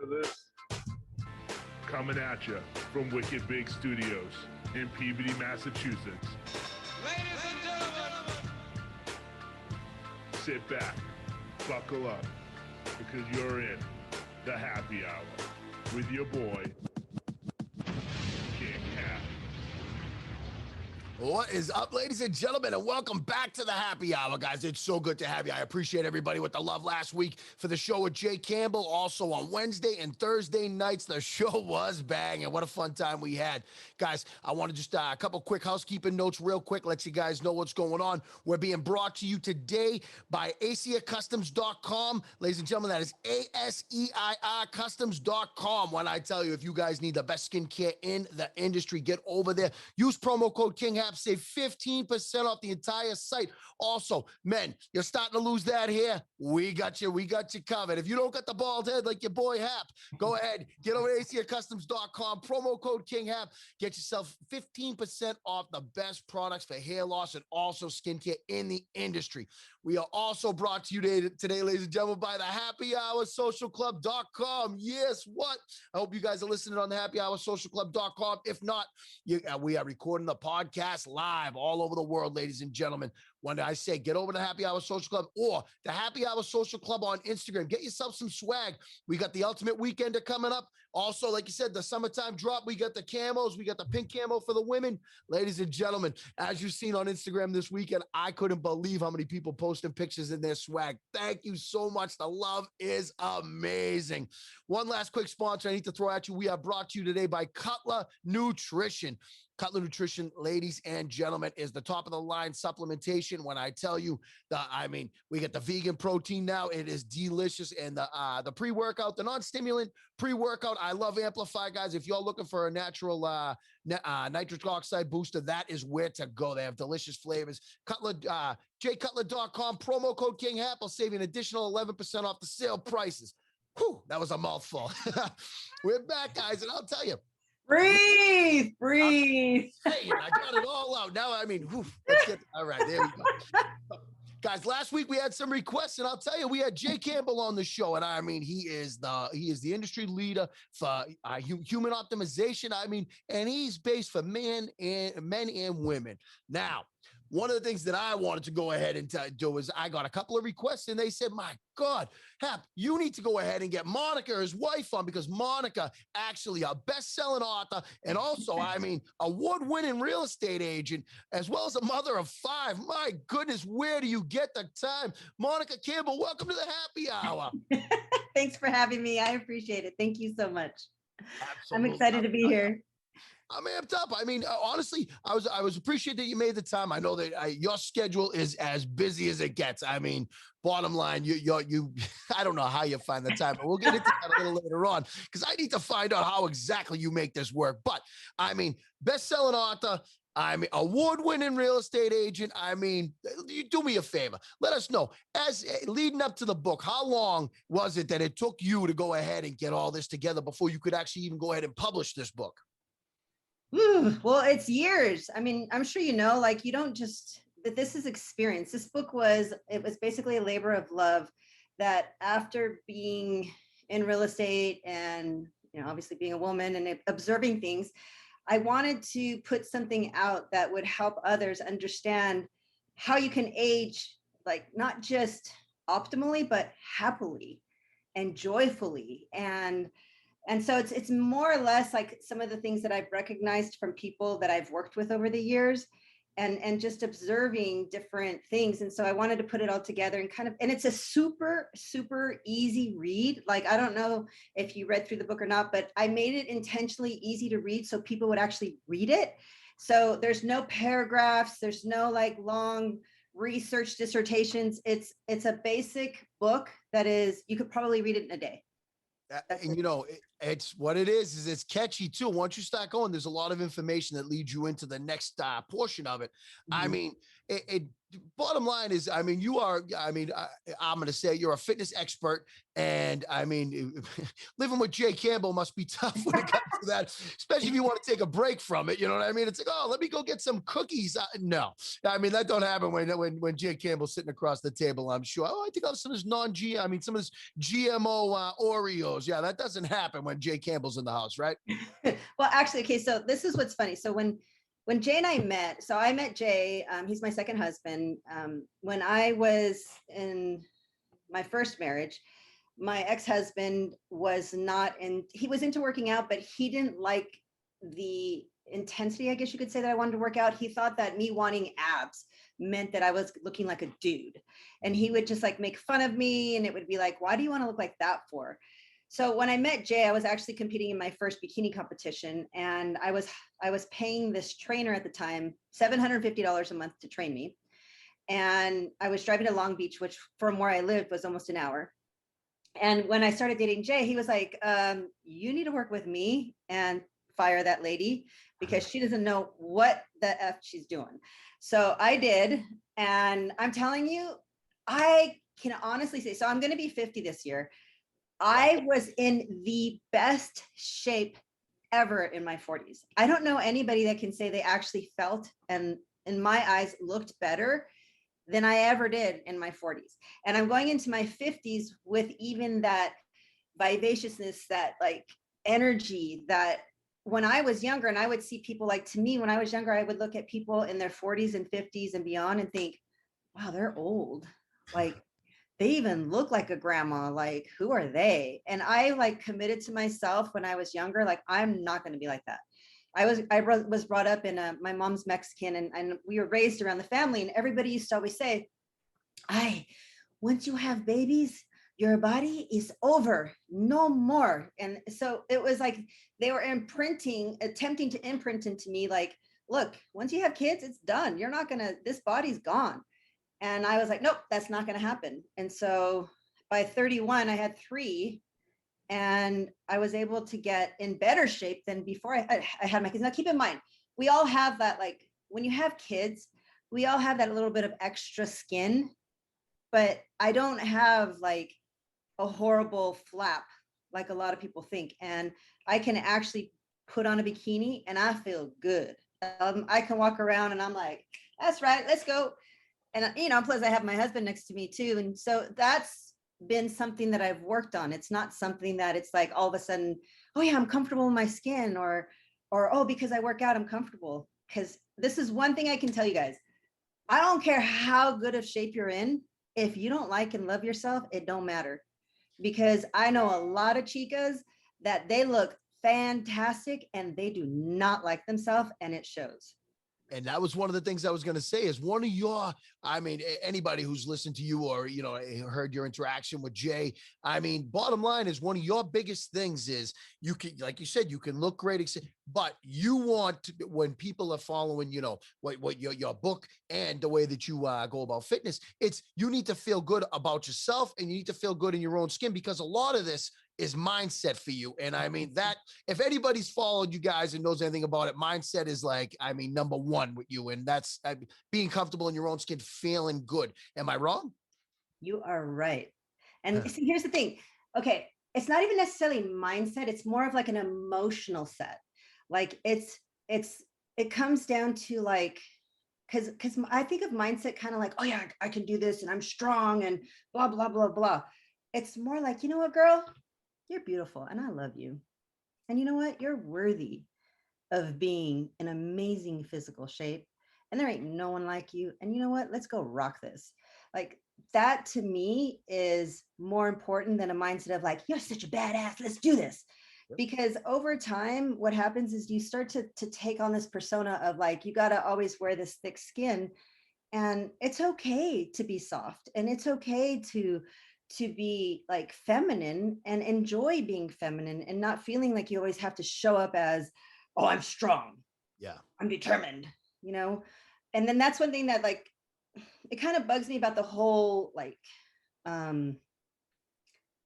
for this? Coming at you from Wicked Big Studios in Peabody, Massachusetts. Ladies and gentlemen, sit back, buckle up, because you're in the happy hour with your boy, KINGHAP. What is up, ladies and gentlemen, and welcome back to the happy hour, guys. It's so good to have you. I appreciate everybody with the love last week for the show with Jay Campbell. Also on Wednesday and Thursday nights, the show was banging. What a fun time we had. Guys, I want to just a couple quick housekeeping notes real quick, let you guys know what's going on. We're being brought to you today by AseirCustoms.com. Ladies and gentlemen, that is ASEIR Customs.com. When I tell you, if you guys need the best skincare in the industry, get over there. Use promo code KINGHAP. Save 15% off the entire site. Also, men, you're starting to lose that hair. We got you covered. If you don't got the bald head like your boy Hap, go ahead, get over to AseirCustoms.com, promo code KINGHAP, get yourself 15% off the best products for hair loss and also skincare in the industry. We are also brought to you today, ladies and gentlemen, by the happyhoursocialclub.com. Yes, what? I hope you guys are listening on the happyhoursocialclub.com. If not, we are recording the podcast live all over the world, ladies and gentlemen. When I say get over to Happy Hour Social Club or the Happy Hour Social Club on Instagram, get yourself some swag. We got the Ultimate Weekender coming up. Also, like you said, the summertime drop, we got the camos, we got the pink camo for the women. Ladies and gentlemen, as you've seen on Instagram this weekend, I couldn't believe how many people posting pictures in their swag. Thank you so much. The love is amazing. One last quick sponsor I need to throw at you. We are brought to you today by Cutler Nutrition. Cutler Nutrition, ladies and gentlemen, is the top of the line supplementation. When I tell you we get the vegan protein now. It is delicious. And the pre-workout, the non-stimulant pre-workout, I love Amplify, guys. If you're looking for a natural nitric oxide booster, that is where to go. They have delicious flavors. Cutler, jcutler.com, promo code KINGHAP will save you an additional 11% off the sale prices. Whew, that was a mouthful. We're back, guys, and I'll tell you. Breathe. Hey, I got it all out. Now, let's get, all right, there we go. Guys, last week we had some requests, and I'll tell you, we had Jay Campbell on the show, and he is the industry leader for human optimization. And he's based for men and women. Now, one of the things that I wanted to go ahead and do is I got a couple of requests, and they said, my God, Hap, you need to go ahead and get Monica, his wife, on, because Monica, actually a best-selling author and also, award-winning real estate agent, as well as a mother of 5. My goodness, where do you get the time? Monica Campbell, welcome to the happy hour. Thanks for having me. I appreciate it. Thank you so much. Absolutely. I'm excited to be here. I'm amped up. Honestly, I was appreciative that you made the time. I know that your schedule is as busy as it gets. Bottom line, you I don't know how you find the time, but we'll get into that a little later on, because I need to find out how exactly you make this work. But best-selling author, award-winning real estate agent. You do me a favor. Let us know, as leading up to the book, how long was it that it took you to go ahead and get all this together before you could actually even go ahead and publish this book? Well, it's years. I'm sure you know, you don't just, that this is experience. This book was basically a labor of love, that after being in real estate and, obviously being a woman and observing things, I wanted to put something out that would help others understand how you can age, not just optimally, but happily and joyfully. And so it's more or less like some of the things that I've recognized from people that I've worked with over the years, and just observing different things. And so I wanted to put it all together and it's a super, super easy read. I don't know if you read through the book or not, but I made it intentionally easy to read so people would actually read it. So there's no paragraphs, there's no long research dissertations. It's a basic book that is, you could probably read it in a day. And it's what it is it's catchy too. Once you start going, there's a lot of information that leads you into the next portion of it. Mm-hmm. bottom line is, I mean, you are, I mean, I'm going to say you're a fitness expert. And I mean, living with Jay Campbell must be tough when it comes to that, especially if you want to take a break from it. You know what I mean? It's like, oh, let me go get some cookies. No, I mean, that don't happen when Jay Campbell's sitting across the table, I'm sure. Oh, I think I'll have some of this I mean, some of this GMO Oreos. Yeah, that doesn't happen when Jay Campbell's in the house, right? Well, actually, okay, so this is what's funny. So when Jay and I met, so I met Jay, he's my second husband. When I was in my first marriage, my ex-husband was not he was into working out, but he didn't like the intensity, I guess you could say, that I wanted to work out. He thought that me wanting abs meant that I was looking like a dude. And he would just like make fun of me. And it would be like, why do you want to look like that for? So when I met Jay, I was actually competing in my first bikini competition, and I was paying this trainer at the time $750 a month to train me. And I was driving to Long Beach, which from where I lived was almost an hour. And when I started dating Jay, he was like, you need to work with me and fire that lady because she doesn't know what the F she's doing. So I did. And I'm telling you, I can honestly say, so I'm going to be 50 this year. I was in the best shape ever in my 40s. I don't know anybody that can say they actually felt and in my eyes looked better than I ever did in my 40s. And I'm going into my 50s with even that vivaciousness, that like energy that when I was younger, and I would see people like, to me, when I was younger, I would look at people in their 40s and 50s and beyond and think, wow, they're old. Like, they even look like a grandma. Like, who are they? And I like committed to myself when I was younger, like, I'm not going to be like that. I was brought up in my mom's Mexican, and we were raised around the family, and everybody used to always say, once you have babies, your body is over, no more. And so it was like they were attempting to imprint into me, like, look, once you have kids, it's done. You're not gonna, this body's gone. And I was like, nope, that's not going to happen. And so by 31, I had 3, and I was able to get in better shape than before I had my kids. Now, keep in mind, we all have that, like, when you have kids, we all have that little bit of extra skin, but I don't have like a horrible flap like a lot of people think. And I can actually put on a bikini and I feel good. I can walk around and I'm like, that's right, let's go. And, you know, plus I have my husband next to me too. And so that's been something that I've worked on. It's not something that it's like all of a sudden, oh yeah, I'm comfortable in my skin, or, oh, because I work out, I'm comfortable. Because this is one thing I can tell you guys. I don't care how good of shape you're in. If you don't like and love yourself, it don't matter. Because I know a lot of chicas that they look fantastic and they do not like themselves, and it shows. And that was one of the things I was going to say is one of your, I mean, anybody who's listened to you or, you know, heard your interaction with Jay, I mean, bottom line is one of your biggest things is you can, like you said, you can look great, but you want to, when people are following, you know, what your book and the way that you go about fitness, it's, you need to feel good about yourself and you need to feel good in your own skin, because a lot of this is mindset for you. And I mean that if anybody's followed you guys and knows anything about it, mindset is like, I mean, number one with you. And that's being comfortable in your own skin, feeling good. Am I wrong? You are right. And see, here's the thing. Okay. It's not even necessarily mindset. It's more of like an emotional set. Like it comes down to like, because I think of mindset kind of like, oh yeah, I can do this and I'm strong and blah, blah, blah, blah. It's more like, you know what, girl? You're beautiful and I love you. And you know what? You're worthy of being in amazing physical shape. And there ain't no one like you. And you know what? Let's go rock this. Like that to me is more important than a mindset of like, you're such a badass. Let's do this. Because over time, what happens is you start to take on this persona of like, you got to always wear this thick skin. And it's okay to be soft. And it's okay to be like feminine and enjoy being feminine and not feeling like you always have to show up as, oh, I'm strong. Yeah. I'm determined, you know? And then that's one thing that like, it kind of bugs me about the whole like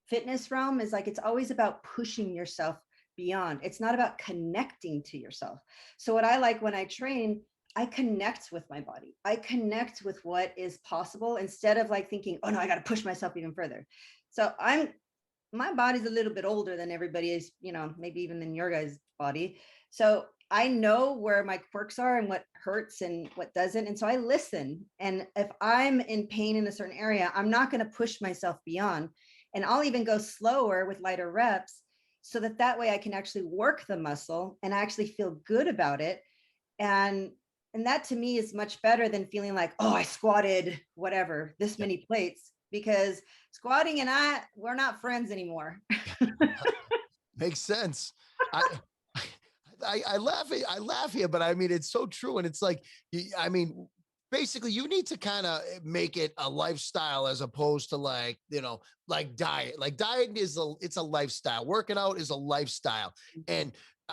fitness realm is like, it's always about pushing yourself beyond. It's not about connecting to yourself. So what I like when I train, I connect with my body. I connect with what is possible instead of like thinking, oh no, I got to push myself even further. So my body's a little bit older than everybody is, you know, maybe even than your guys' body. So I know where my quirks are and what hurts and what doesn't. And so I listen. And if I'm in pain in a certain area, I'm not going to push myself beyond. And I'll even go slower with lighter reps so that way I can actually work the muscle and actually feel good about it. And that to me is much better than feeling like, oh, I squatted whatever, this many plates, because squatting and we're not friends anymore. Makes sense. I laugh here, but I mean, it's so true. And it's like, I mean, basically you need to kind of make it a lifestyle as opposed to like, you know, like diet. Like diet it's a lifestyle. Working out is a lifestyle. And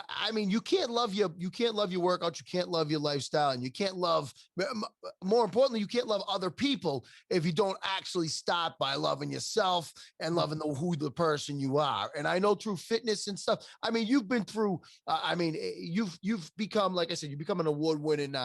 I mean, you can't love your workout, you can't love your lifestyle, and you can't love, more importantly, you can't love other people if you don't actually start by loving yourself and loving the person you are. And I know through fitness and stuff, I mean, you've been through, you've become, like I said, you become an award-winning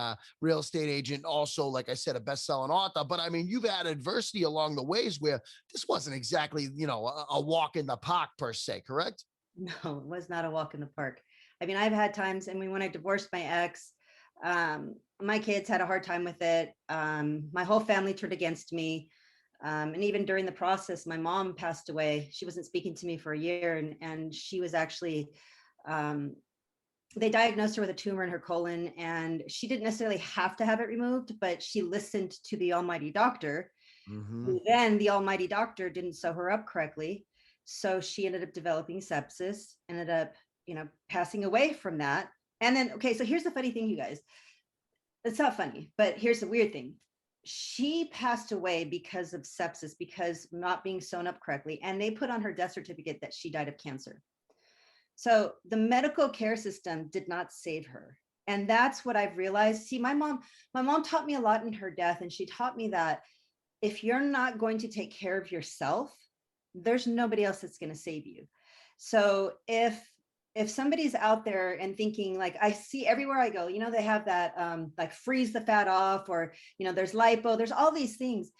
real estate agent, also, like I said, a best-selling author. But I mean, you've had adversity along the ways where this wasn't exactly, you know, a walk in the park per se, correct? No, it was not a walk in the park. I mean, I've had times, I mean, when I divorced my ex, my kids had a hard time with it. My whole family turned against me. And even during the process, my mom passed away. She wasn't speaking to me for a year. And she was actually, they diagnosed her with a tumor in her colon, and she didn't necessarily have to have it removed, but she listened to the almighty doctor. Mm-hmm. Then the almighty doctor didn't sew her up correctly. So she ended up developing sepsis, ended up, you know, passing away from that. And then, okay, so here's the funny thing, you guys. It's not funny, but here's the weird thing. She passed away because of sepsis, because not being sewn up correctly. And they put on her death certificate that she died of cancer. So the medical care system did not save her. And that's what I've realized. See, my mom taught me a lot in her death. And she taught me that if you're not going to take care of yourself, there's nobody else that's going to save you. So if somebody's out there and thinking, like, I see everywhere I go, you know, they have that like freeze the fat off, or, you know, there's lipo, there's all these things.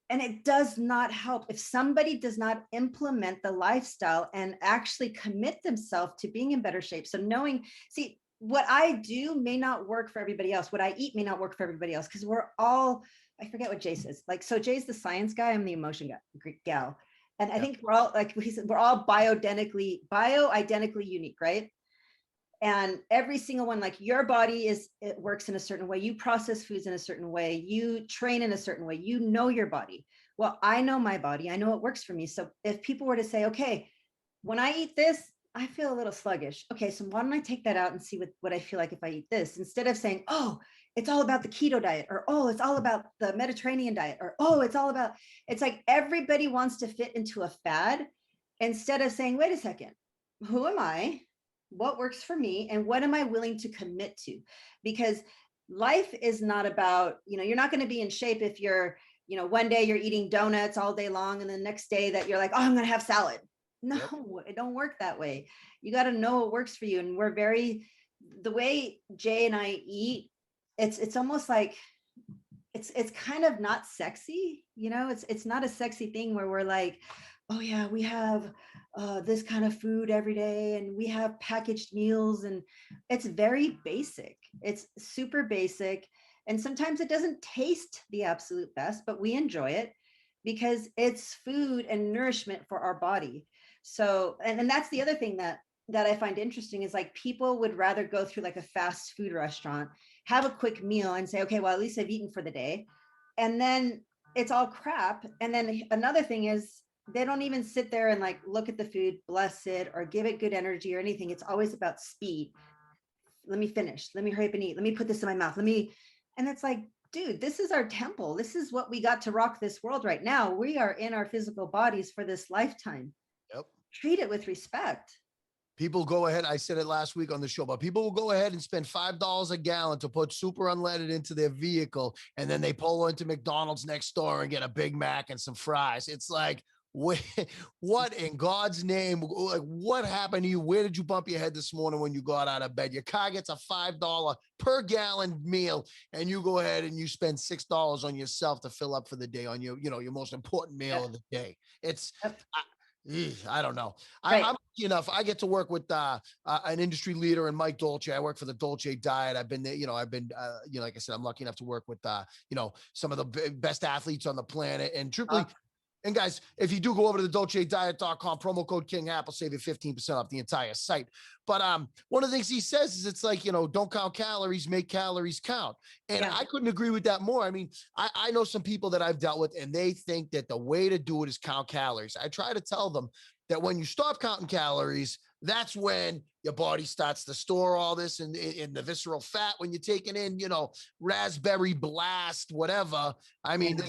And it does not help if somebody does not implement the lifestyle and actually commit themselves to being in better shape. So knowing, see, what I do may not work for everybody else. What I eat may not work for everybody else, because we're all, I forget what Jay says. Like, so Jay's the science guy, I'm the emotion gal. And I think we're all, like he said, we're all bioidentically unique, right? And every single one, like your body it works in a certain way. You process foods in a certain way. You train in a certain way. You know your body. Well, I know my body. I know what works for me. So if people were to say, okay, when I eat this, I feel a little sluggish. Okay, so why don't I take that out and see what I feel like if I eat this, instead of saying, oh, it's all about the keto diet, or, oh, it's all about the Mediterranean diet, or, oh, it's like everybody wants to fit into a fad, instead of saying, wait a second, who am I? What works for me? And what am I willing to commit to? Because life is not about, you know, you're not going to be in shape if you're, you know, one day you're eating donuts all day long, and the next day that you're like, oh, I'm going to have salad. No, It don't work that way. You got to know what works for you. And the way Jay and I eat, it's almost like it's kind of not sexy, you know, it's not a sexy thing where we're like, oh yeah, we have this kind of food every day, and we have packaged meals, and it's very basic. It's super basic. And sometimes it doesn't taste the absolute best, but we enjoy it because it's food and nourishment for our body. So, and that's the other thing that I find interesting is, like, people would rather go through like a fast food restaurant, have a quick meal, and say, okay, well, at least I've eaten for the day. And then it's all crap. And then another thing is, they don't even sit there and like look at the food, bless it, or give it good energy or anything. It's always about speed. Let me finish. Let me hurry up and eat. Let me put this in my mouth. And it's like, dude, this is our temple. This is what we got to rock this world right now. We are in our physical bodies for this lifetime. Yep. Treat it with respect. People go ahead. I said it last week on the show, but people will go ahead and spend $5 a gallon to put super unleaded into their vehicle. And then they pull into McDonald's next door and get a Big Mac and some fries. It's like, what in God's name, like what happened to you? Where did you bump your head this morning when you got out of bed? Your car gets a $5 per gallon meal, and you go ahead and you spend $6 on yourself to fill up for the day on your, your most important meal of the day. It's, I don't know. Right. I'm lucky enough. I get to work with an industry leader in Mike Dolce. I work for the Dolce Diet. I've been there. I've been, like I said, I'm lucky enough to work with, some of the best athletes on the planet. And truthfully, and guys, if you do go over to the dolcediet.com, promo code KINGHAP will save you 15% off the entire site. But one of the things he says is it's like, don't count calories, make calories count. And I couldn't agree with that more. I mean, I know some people that I've dealt with, and they think that the way to do it is count calories. I try to tell them that when you stop counting calories, that's when your body starts to store all this in the visceral fat. When you're taking in, raspberry blast, whatever. I mean,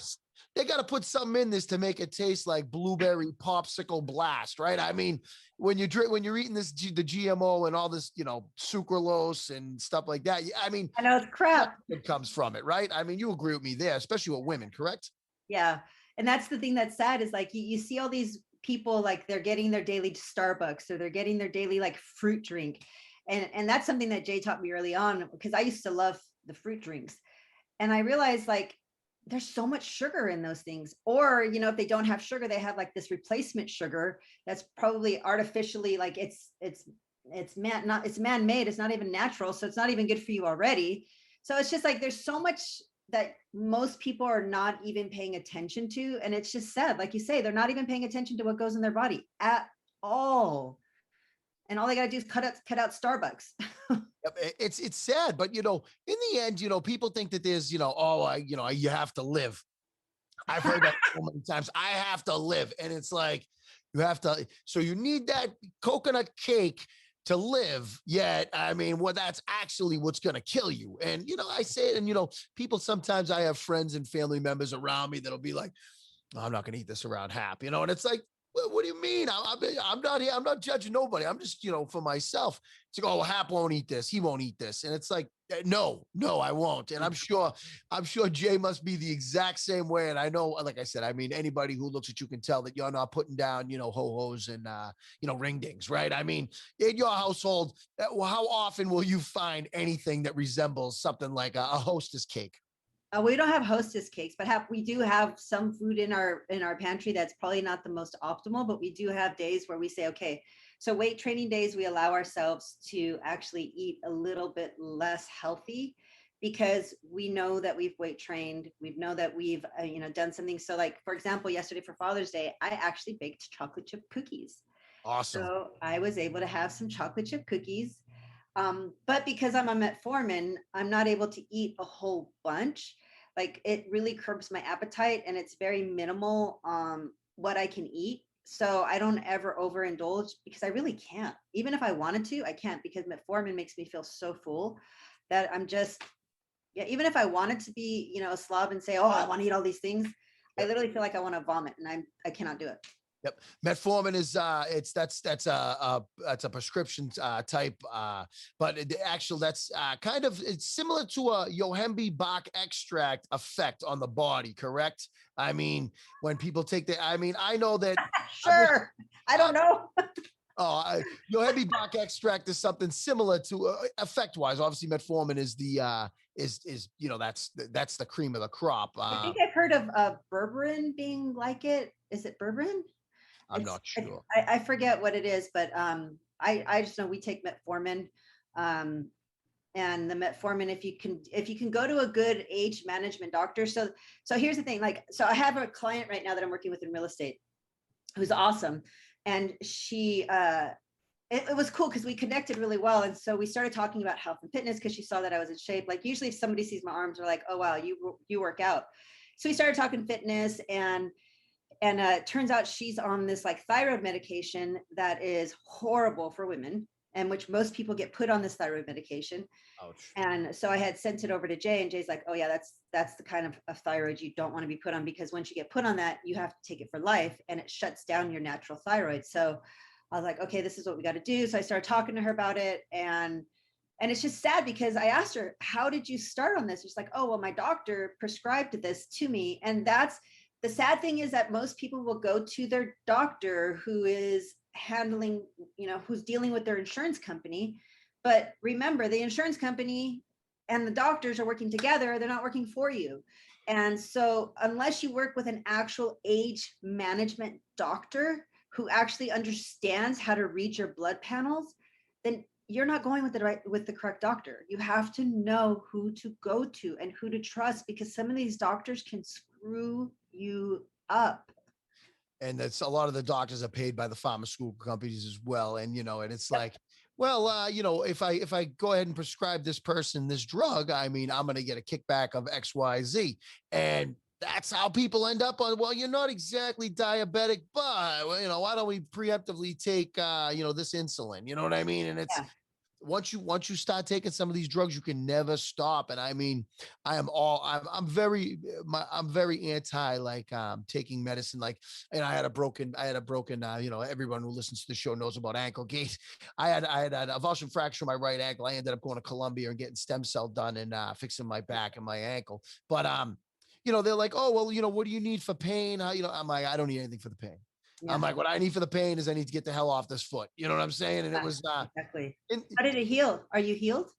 they got to put something in this to make it taste like blueberry popsicle blast, right? I mean, when you're eating this, the GMO and all this, sucralose and stuff like that. I mean, I know it's crap. It comes from it, right? I mean, you agree with me there, especially with women, correct? Yeah. And that's the thing that's sad is like, you see all these people, like they're getting their daily Starbucks or they're getting their daily like fruit drink. And that's something that Jay taught me early on, because I used to love the fruit drinks. And I realized like, there's so much sugar in those things. Or, if they don't have sugar, they have like this replacement sugar that's probably artificially, like it's man-made. It's not even natural. So it's not even good for you already. So it's just like, there's so much that most people are not even paying attention to. And it's just sad. Like you say, they're not even paying attention to what goes in their body at all. And all they got to do is cut out Starbucks. It's sad, but in the end, people think that there's, you have to live. I've heard that so many times. I have to live, and it's like you have to. So you need that coconut cake to live. Yet, I mean, well, that's actually what's going to kill you. And I say it, and people sometimes. I have friends and family members around me that'll be like, oh, "I'm not going to eat this around Hap," and it's like. What do you mean? I'm not here. I'm not judging nobody. I'm just, for myself. It's like, oh, Hap won't eat this. He won't eat this. And it's like, no, I won't. And I'm sure Jay must be the exact same way. And I know, like I said, I mean, anybody who looks at you can tell that you're not putting down, ho-hos and, ring dings, right? I mean, in your household, how often will you find anything that resembles something like a hostess cake? We don't have hostess cakes, but we do have some food in our pantry that's probably not the most optimal, but we do have days where we say, okay, so weight training days, we allow ourselves to actually eat a little bit less healthy because we know that we've weight trained. We know that we've, done something. So like, for example, yesterday for Father's Day, I actually baked chocolate chip cookies. Awesome. So I was able to have some chocolate chip cookies. But because I'm a metformin, I'm not able to eat a whole bunch. Like it really curbs my appetite and it's very minimal what I can eat. So I don't ever overindulge because I really can't. Even if I wanted to, I can't because metformin makes me feel so full that I'm just, even if I wanted to be, a slob and say, oh, I want to eat all these things, I literally feel like I want to vomit and I cannot do it. Yep. Metformin is that's a prescription type, but actually that's it's similar to a yohimbe bark extract effect on the body, correct? I mean, when people take I know that. Sure. I don't know. Yohimbe bark extract is something similar to effect wise. Obviously, metformin is the that's the cream of the crop. I think I've heard of berberine being like it. Is it berberine? I'm not sure. I forget what it is, but I just know we take metformin, and the metformin. If you can go to a good age management doctor. So here's the thing. So I have a client right now that I'm working with in real estate, who's awesome, and she. It was cool because we connected really well, and so we started talking about health and fitness because she saw that I was in shape. Like usually, if somebody sees my arms, they're like, "Oh wow, you work out." So we started talking fitness and it turns out she's on this like thyroid medication that is horrible for women and which most people get put on this thyroid medication. Ouch. And so I had sent it over to Jay and Jay's like, oh yeah, that's the kind of thyroid you don't want to be put on because once you get put on that, you have to take it for life and it shuts down your natural thyroid. So I was like, okay, this is what we got to do. So I started talking to her about it and it's just sad because I asked her, how did you start on this? She's like, oh, well, my doctor prescribed this to me. And that's the sad thing is that most people will go to their doctor who is handling, who's dealing with their insurance company. But remember, the insurance company and the doctors are working together. They're not working for you. And so unless you work with an actual age management doctor who actually understands how to read your blood panels, then you're not going with the correct doctor. You have to know who to go to and who to trust, because some of these doctors can screw you up. And that's a lot of the doctors are paid by the pharmaceutical companies as well. And, and it's like, well, if I go ahead and prescribe this person this drug, I mean, I'm going to get a kickback of X, Y, Z. And that's how people end up on, well, you're not exactly diabetic, but, why don't we preemptively take, this insulin? You know what I mean? And it's, once you start taking some of these drugs, you can never stop. And I mean, I'm very anti taking medicine. Like, and I had a broken, everyone who listens to the show knows about ankle gait. I had a avulsion fracture in my right ankle. I ended up going to Columbia and getting stem cell done and fixing my back and my ankle. But they're like, oh, well, what do you need for pain? I'm like, I don't need anything for the pain. Yeah. I'm like, what I need for the pain is I need to get the hell off this foot. You know what I'm saying? And it was exactly. How did it heal? Are you healed?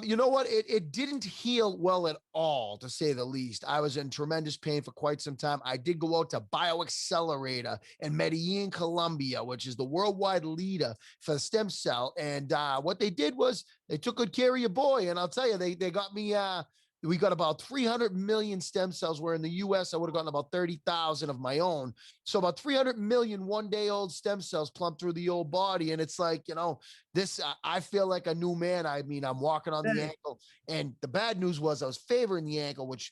You know what? It didn't heal well at all, to say the least. I was in tremendous pain for quite some time. I did go out to BioAccelerator in Medellin, Colombia, which is the worldwide leader for stem cell. And what they did was they took good care of your boy. And I'll tell you, they got me. We got about 300 million stem cells, where in the US, I would have gotten about 30,000 of my own. So about 300 million one-day-old stem cells plumped through the old body. And it's like, this, I feel like a new man. I mean, I'm walking on the ankle. And the bad news was I was favoring the ankle, which,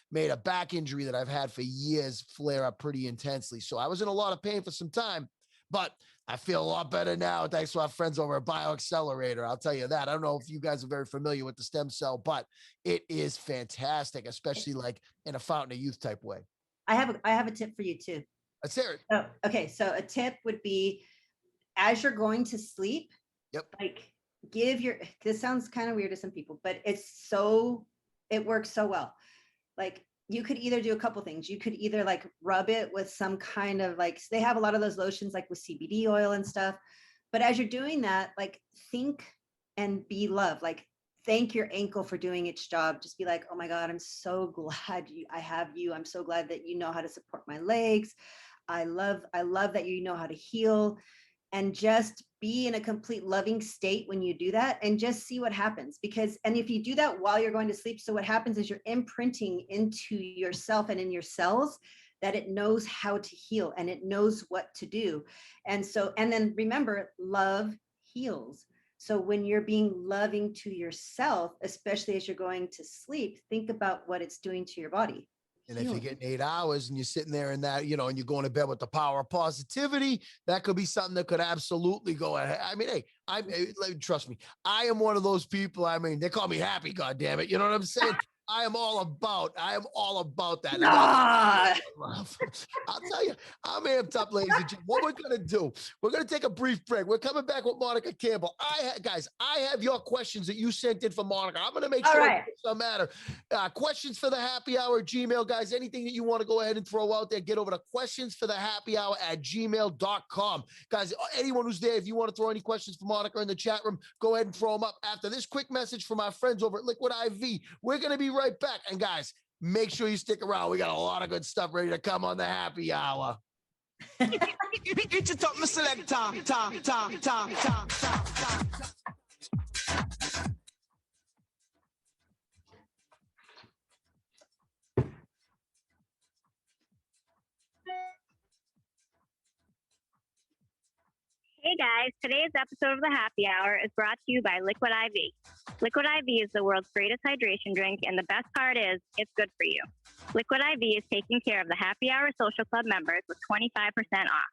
made a back injury that I've had for years flare up pretty intensely. So I was in a lot of pain for some time, but I feel a lot better now, thanks to our friends over at BioAccelerator. I'll tell you that. I don't know if you guys are very familiar with the stem cell, but it is fantastic, especially like in a fountain of youth type way. I have a tip for you too. Let's hear it. Oh, okay. So a tip would be, as you're going to sleep, like this sounds kind of weird to some people, but it works so well. Like, you could either do a couple things. You could either like rub it with some kind of they have a lot of those lotions like with CBD oil and stuff. But as you're doing that, like, think and be love. Like, thank your ankle for doing its job. Just be like, oh my God, I'm so glad I have you. I'm so glad that you know how to support my legs. I love that you know how to heal. And just be in a complete loving state when you do that, and just see what happens. And if you do that while you're going to sleep, so what happens is you're imprinting into yourself and in your cells that it knows how to heal and it knows what to do. And then remember, love heals. So when you're being loving to yourself, especially as you're going to sleep, think about what it's doing to your body. And if you're getting 8 hours and you're sitting there in that, and you're going to bed with the power of positivity, that could be something that could absolutely go ahead. I mean, hey, trust me, I am one of those people. I mean, they call me happy, God damn it. You know what I'm saying? I am all about that. I'll tell you, I'm amped up, ladies and gentlemen. What we're going to do, we're going to take a brief break. We're coming back with Monica Campbell. Guys, I have your questions that you sent in for Monica. I'm going to make sure it doesn't matter. Questions for the happy hour Gmail, guys. Anything that you want to go ahead and throw out there, get over to questionsforthehappyhour@gmail.com. Guys, anyone who's there, if you want to throw any questions for Monica in the chat room, go ahead and throw them up. After this quick message from our friends over at Liquid IV, we're going to be right back. And guys, make sure you stick around. We got a lot of good stuff ready to come on the happy hour. It's a top selector. Hey guys, today's episode of the Happy Hour is brought to you by Liquid IV. Liquid IV is the world's greatest hydration drink, and the best part is, it's good for you. Liquid IV is taking care of the Happy Hour Social Club members with 25% off.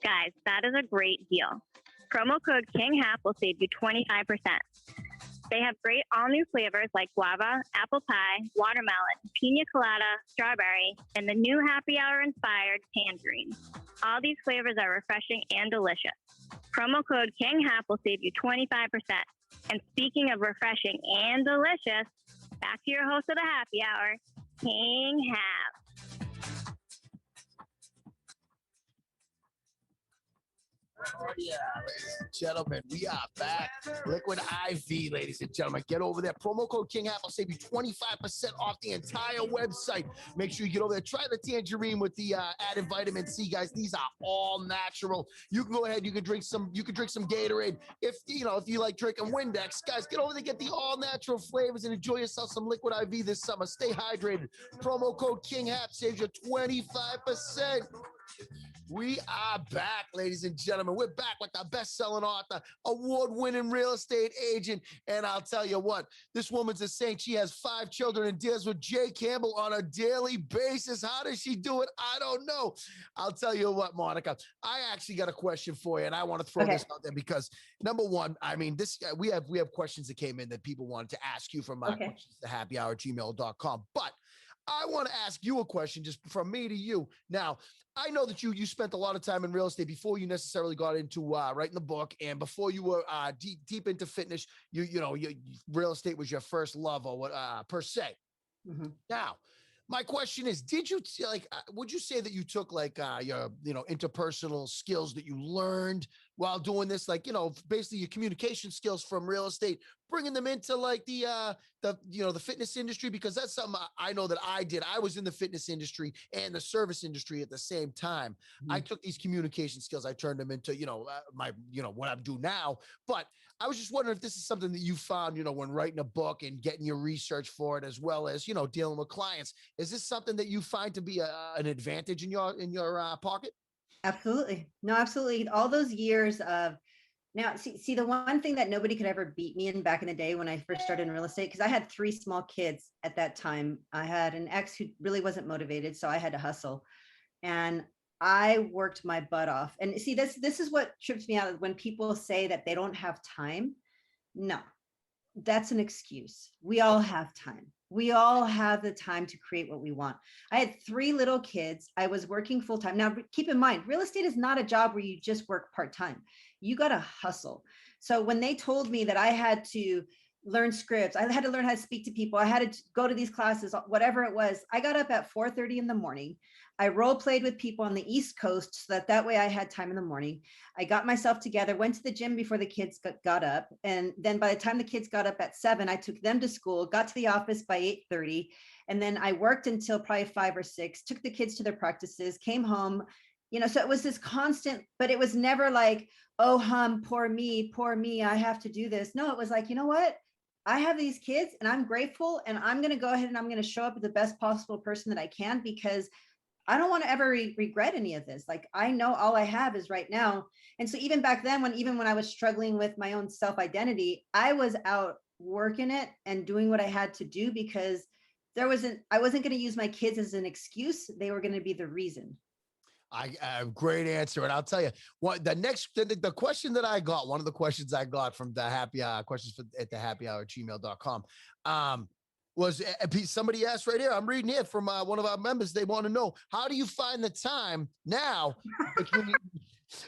Guys, that is a great deal. Promo code KINGHAP will save you 25%. They have great all-new flavors like guava, apple pie, watermelon, pina colada, strawberry, and the new Happy Hour-inspired tangerine. All these flavors are refreshing and delicious. Promo code KINGHAP will save you 25%. And speaking of refreshing and delicious, back to your host of the Happy Hour, KINGHAP. Oh, yeah, ladies and gentlemen, we are back. Liquid IV, ladies and gentlemen. Get over there. Promo code KINGHAP will save you 25% off the entire website. Make sure you get over there. Try the tangerine with the added vitamin C, guys. These are all natural. You can go ahead. You can drink some Gatorade. If you like drinking Windex, guys, get over there, get the all natural flavors, and enjoy yourself some Liquid IV this summer. Stay hydrated. Promo code KINGHAP saves you 25%. We are back, ladies and gentlemen. We're back with our best-selling author, award-winning real estate agent. And I'll tell you what, this woman's a saint. She has 5 children and deals with Jay Campbell on a daily basis. How does she do it? I don't know. I'll tell you what, Monica, I actually got a question for you, and I want to throw this out there because, number one, I mean, we have questions that came in that people wanted to ask you from my questions to happyhour@gmail.com. But I want to ask you a question just from me to you. Now, I know that you spent a lot of time in real estate before you necessarily got into writing the book, and before you were deep into fitness. Real estate was your first love, or what per se. Mm-hmm. Now, my question is, would you say that you took your interpersonal skills that you learned while doing this, basically your communication skills from real estate, bringing them into the fitness industry? Because that's something I know that I did. I was in the fitness industry and the service industry at the same time. Mm-hmm. I took these communication skills, I turned them into, what I do now. But I was just wondering if this is something that you found, when writing a book and getting your research for it, as well as, dealing with clients. Is this something that you find to be an advantage in your pocket? Absolutely. No, absolutely. All those years of now, see, the one thing that nobody could ever beat me in back in the day when I first started in real estate, because I had 3 small kids at that time. I had an ex who really wasn't motivated, so I had to hustle. And I worked my butt off. And see, this is what trips me out when people say that they don't have time. No, that's an excuse. We all have time. We all have the time to create what we want. I had 3 little kids. I was working full time. Now, keep in mind, real estate is not a job where you just work part time. You got to hustle. So when they told me that I had to learn scripts, I had to learn how to speak to people, I had to go to these classes, whatever it was, I got up at 4:30 in the morning. I role played with people on the East Coast so that way I had time in the morning. I got myself together, went to the gym before the kids got up. And then by the time the kids got up at 7, I took them to school, got to the office by 8:30. And then I worked until probably 5 or 6, took the kids to their practices, came home, so it was this constant, but it was never like, oh, poor me, I have to do this. No, it was like, you know what? I have these kids and I'm grateful, and I'm going to go ahead and I'm going to show up as the best possible person that I can, because I don't want to ever regret any of this. Like, I know all I have is right now. And so even back then, when I was struggling with my own self-identity, I was out working it and doing what I had to do, because I wasn't going to use my kids as an excuse. They were going to be the reason. Great answer. And I'll tell you what, the question that I got, one of the questions I got from the happy hour questions at the happyhour@gmail.com, was somebody asked right here. I'm reading it from one of our members. They want to know, how do you find the time now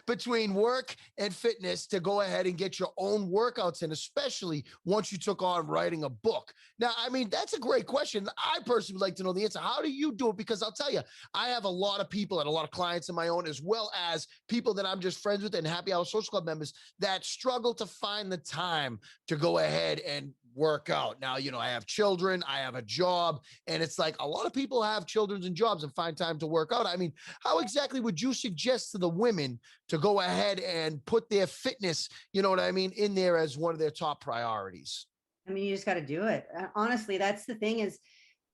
between work and fitness to go ahead and get your own workouts in, especially once you took on writing a book? Now, I mean, that's a great question. I personally would like to know the answer. How do you do it? Because I'll tell you, I have a lot of people and a lot of clients of my own, as well as people that I'm just friends with and Happy Hour Social Club members that struggle to find the time to go ahead and work out. Now, I have children, I have a job, and it's like a lot of people have children and jobs and find time to work out. I mean, how exactly would you suggest to the women to go ahead and put their fitness, in there as one of their top priorities? I mean, you just got to do it. Honestly, that's the thing. Is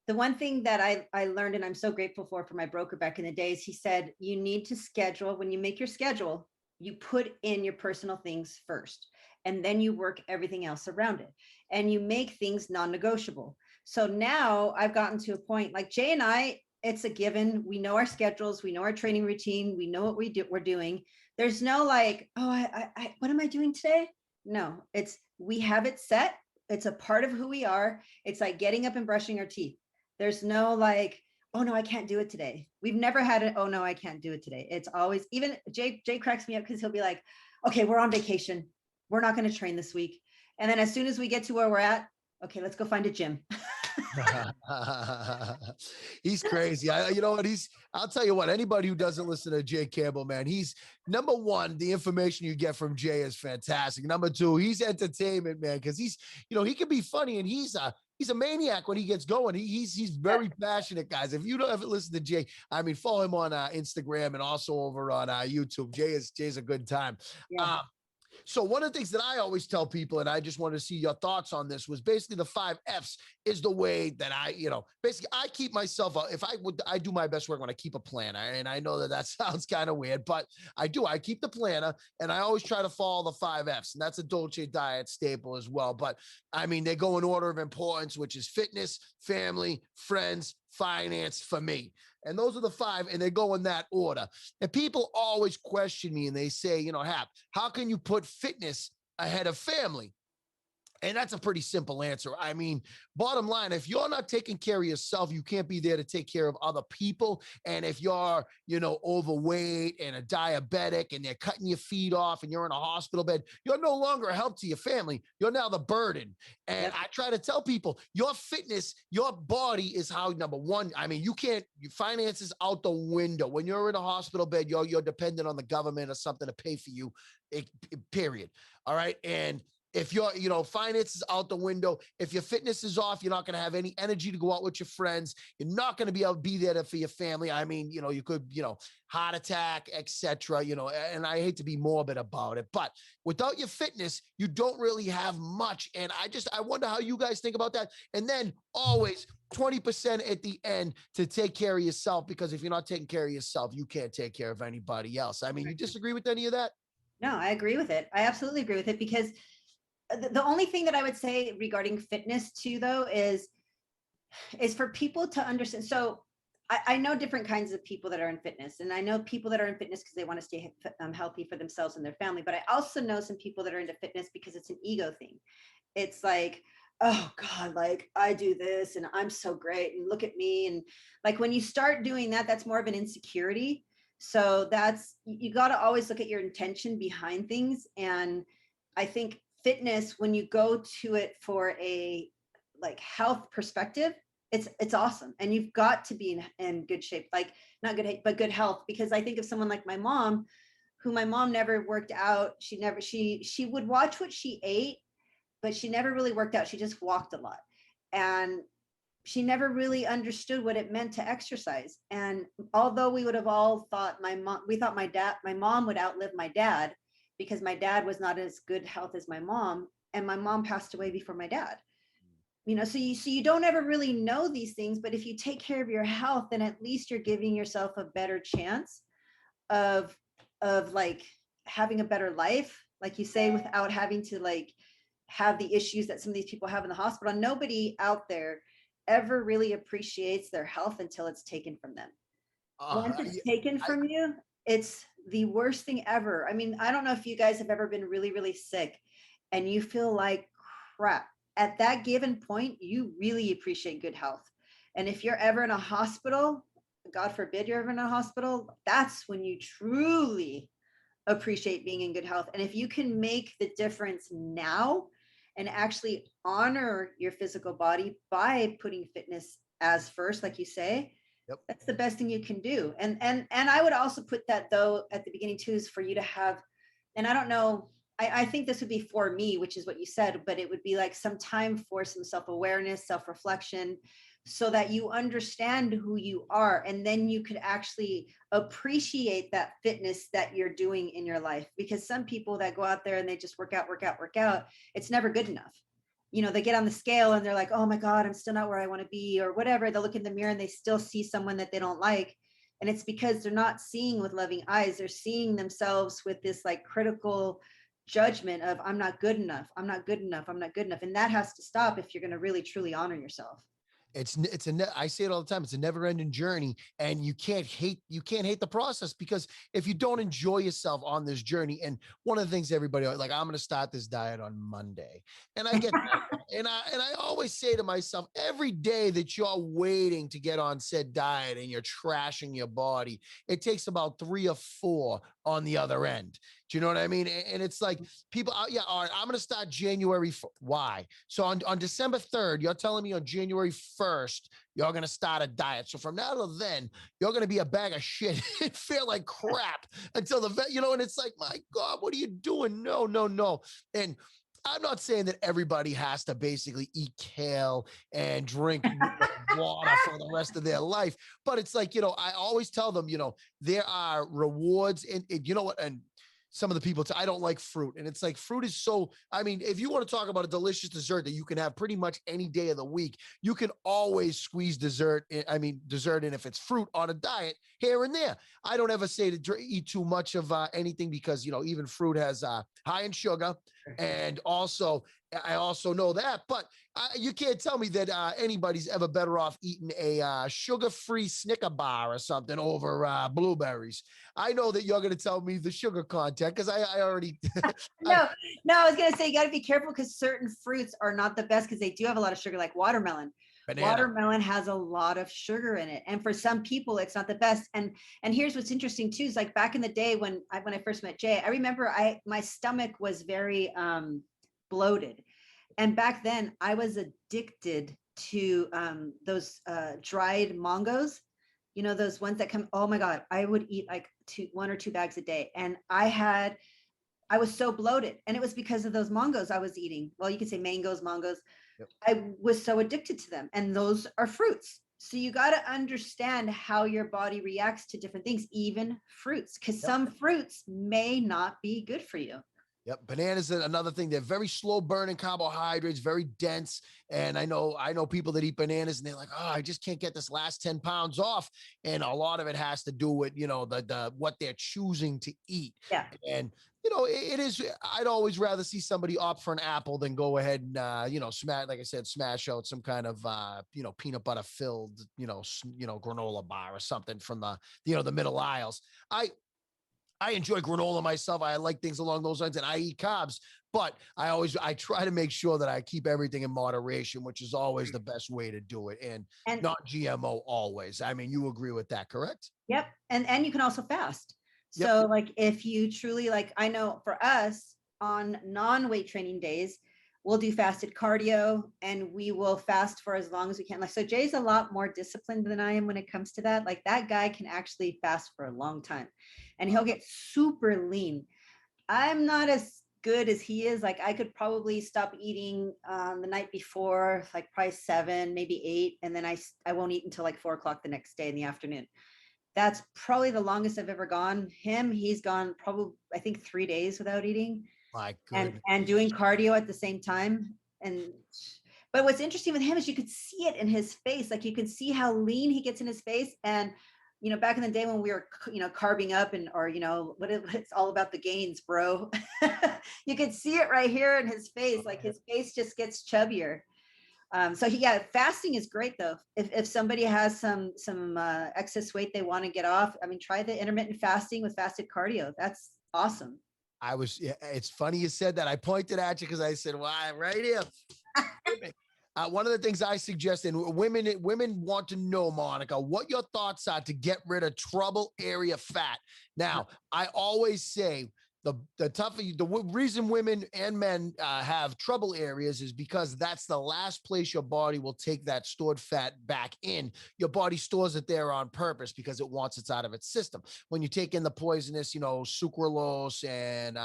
the one thing that I learned, and I'm so grateful for my broker back in the days. He said, you need to schedule. When you make your schedule, you put in your personal things first, and then you work everything else around it, and you make things non-negotiable. So now I've gotten to a point, like Jay and I, it's a given. We know our schedules. We know our training routine. We know what we're doing. There's no like, oh, what am I doing today? No, we have it set. It's a part of who we are. It's like getting up and brushing our teeth. There's no like, oh no, I can't do it today. We've never had it. Oh no, I can't do it today. It's always, even Jay cracks me up because he'll be like, okay, we're on vacation. We're not going to train this week. And then as soon as we get to where we're at, okay, let's go find a gym. He's crazy. You know what? I'll tell you what, anybody who doesn't listen to Jay Campbell, man, he's number one, the information you get from Jay is fantastic. Number two, he's entertainment, man, because he can be funny, and he's a maniac when he gets going. He's very passionate, guys. If you don't ever listen to Jay, I mean, follow him on Instagram and also over on YouTube. Jay's a good time. Yeah. So one of the things that I always tell people, and I just want to see your thoughts on this, was basically the 5 F's is the way that basically I keep myself, I do my best work when I keep a planner. And I know that sounds kind of weird, but I keep the planner, and I always try to follow the 5 F's, and that's a Dolce diet staple as well. But I mean, they go in order of importance, which is fitness, family, friends, finance for me. And those are the 5, and they go in that order. And people always question me, and they say, Hap, how can you put fitness ahead of family? And that's a pretty simple answer. I mean, bottom line, if you're not taking care of yourself, you can't be there to take care of other people. And if you're, overweight and a diabetic, and they're cutting your feet off, and you're in a hospital bed, you're no longer a help to your family. You're now the burden. And I try to tell people, your fitness, your body is how, number one, I mean, your finances out the window. When you're in a hospital bed, you're dependent on the government or something to pay for you, period. All right. And if your, finances out the window, if your fitness is off, you're not going to have any energy to go out with your friends. You're not going to be able to be there for your family. I mean, you could, heart attack, etc. And I hate to be morbid about it, but without your fitness, you don't really have much. And I wonder how you guys think about that. And then always 20% at the end to take care of yourself, because if you're not taking care of yourself, you can't take care of anybody else. I mean, you disagree with any of that? No, I agree with it. I absolutely agree with it, because the only thing that I would say regarding fitness too, though, is for people to understand. So I know different kinds of people that are in fitness, and I know people that are in fitness because they want to stay healthy for themselves and their family. But I also know some people that are into fitness because it's an ego thing. It's like, oh God, like I do this and I'm so great and look at me. And like when you start doing that, that's more of an insecurity. So you got to always look at your intention behind things. And I think fitness, when you go to it for a health perspective, it's awesome. And you've got to be in good shape, like not good, but good health. Because I think of someone like my mom, who my mom never worked out. She would watch what she ate, but she never really worked out. She just walked a lot. And she never really understood what it meant to exercise. And although we would have all thought my mom would outlive my dad, because my dad was not as good health as my mom, and my mom passed away before my dad. So you don't ever really know these things, but if you take care of your health, then at least you're giving yourself a better chance of like having a better life, like you say, without having to have the issues that some of these people have in the hospital. And nobody out there ever really appreciates their health until it's taken from them. Once it's taken from you, it's the worst thing ever. I mean, I don't know if you guys have ever been really, really sick and you feel like crap. At that given point, you really appreciate good health. And if you're ever in a hospital, God forbid you're ever in a hospital, that's when you truly appreciate being in good health. And if you can make the difference now and actually honor your physical body by putting fitness as first, like you say, that's the best thing you can do. And I would also put that, though, at the beginning too, is for you to have, and I don't know, I think this would be for me, which is what you said, but it would be like some time for some self-awareness, self-reflection, so that you understand who you are. And then you could actually appreciate that fitness that you're doing in your life. Because some people that go out there and they just work out, it's never good enough. They get on the scale and they're like, oh my God, I'm still not where I want to be, or whatever. They'll look in the mirror and they still see someone that they don't like. And it's because they're not seeing with loving eyes. They're seeing themselves with this critical judgment of I'm not good enough. I'm not good enough. I'm not good enough. And that has to stop if you're going to really, truly honor yourself. I say it all the time. It's a never ending journey, and you can't hate the process, because if you don't enjoy yourself on this journey, and one of the things everybody I'm going to start this diet on Monday, and I get and I always say to myself, every day that you're waiting to get on said diet and you're trashing your body, it takes about 3 or 4 on the other end. Do you know what I mean? And it's like people, yeah, all right, I'm going to start January. Why? So on December 3rd, you're telling me on January 1st, you're going to start a diet. So from now to then, you're going to be a bag of shit and feel like crap until the vet, and it's like, my God, what are you doing? No, no, no. And I'm not saying that everybody has to basically eat kale and drink water for the rest of their life, but it's like, I always tell them, there are rewards and you know what, and some of the people, I don't like fruit. And it's like, fruit is so, I mean, if you want to talk about a delicious dessert that you can have pretty much any day of the week, you can always squeeze dessert in if it's fruit on a diet here and there. I don't ever say to eat too much of anything because, even fruit has high in sugar. And also, I also know that, but you can't tell me that anybody's ever better off eating a sugar-free Snicker bar or something over blueberries. I know that you're going to tell me the sugar content because I already. No, I was going to say you got to be careful because certain fruits are not the best because they do have a lot of sugar, like watermelon. Banana. Watermelon has a lot of sugar in it, and for some people, it's not the best. And here's what's interesting too: is like back in the day when I first met Jay, I remember my stomach was very bloated, and back then I was addicted to those dried mangoes. Those ones that come. Oh my God, I would eat like 1 or 2 bags a day, and I was so bloated, and it was because of those mangoes I was eating. Well, you could say mangoes. Yep. I was so addicted to them, and those are fruits. So you got to understand how your body reacts to different things, even fruits, because some fruits may not be good for you. Yep. Bananas are another thing. They're very slow burning carbohydrates, very dense. And I know people that eat bananas and they're like, oh, I just can't get this last 10 pounds off. And a lot of it has to do with, the what they're choosing to eat. Yeah. And, it is, I'd always rather see somebody opt for an apple than go ahead and, smash out some kind of, peanut butter filled, granola bar or something from the middle aisles. I enjoy granola myself. I like things along those lines, and I eat carbs, but I try to make sure that I keep everything in moderation, which is always the best way to do it, and not GMO always. I mean, you agree with that, correct? Yep. And you can also fast. So like if you truly I know for us on non-weight training days, we'll do fasted cardio and we will fast for as long as we can. So Jay's a lot more disciplined than I am when it comes to that. Like that guy can actually fast for a long time and he'll get super lean. I'm not as good as he is. Like I could probably stop eating the night before, like probably 7, maybe 8. And then I won't eat until like 4 o'clock the next day in the afternoon. That's probably the longest I've ever gone. He's gone probably, I think 3 days without eating. My goodness. And doing cardio at the same time. But what's interesting with him is you could see it in his face. Like you can see how lean he gets in his face. And, back in the day when we were, carbing up it's all about the gains, bro. You could see it right here in his face. Like his face just gets chubbier. Fasting is great though. If somebody has some excess weight they want to get off, I mean, try the intermittent fasting with fasted cardio. That's awesome. It's funny you said that. I pointed at you because I said, "Why, right here." One of the things I suggest, and women want to know, Monica, what your thoughts are to get rid of trouble area fat. Now, I always say the reason women and men have trouble areas is because that's the last place your body will take that stored fat back in. Your body stores it there on purpose because it wants it out of its system. When you take in the poisonous, sucralose and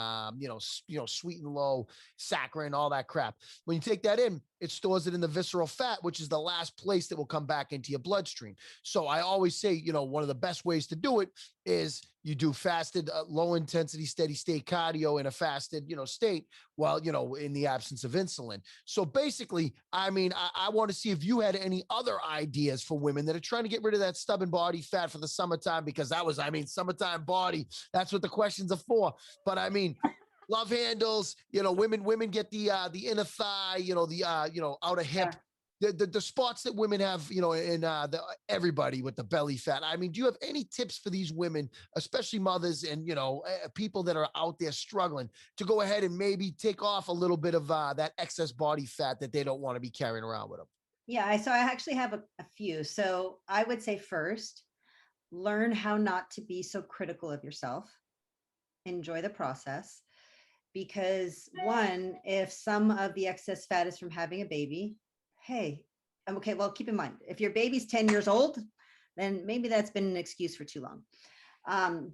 sweet and low saccharin, all that crap, when you take that in, it stores it in the visceral fat, which is the last place that will come back into your bloodstream. So I always say, one of the best ways to do it is you do fasted, low intensity, steady state cardio in a fasted, state while, in the absence of insulin. So basically, I mean, I want to see if you had any other ideas for women that are trying to get rid of that stubborn body fat for the summertime, because summertime body, that's what the questions are for. But I mean, love handles, women get the inner thigh, the outer hip, the spots that women have, in everybody with the belly fat. I mean, do you have any tips for these women, especially mothers and, people that are out there struggling to go ahead and maybe take off a little bit of that excess body fat that they don't want to be carrying around with them? Yeah. So I actually have a few. So I would say first, learn how not to be so critical of yourself. enjoy the process. Because one, if some of the excess fat is from having a baby, hey, okay, well, keep in mind, if your baby's 10 years old, then maybe that's been an excuse for too long.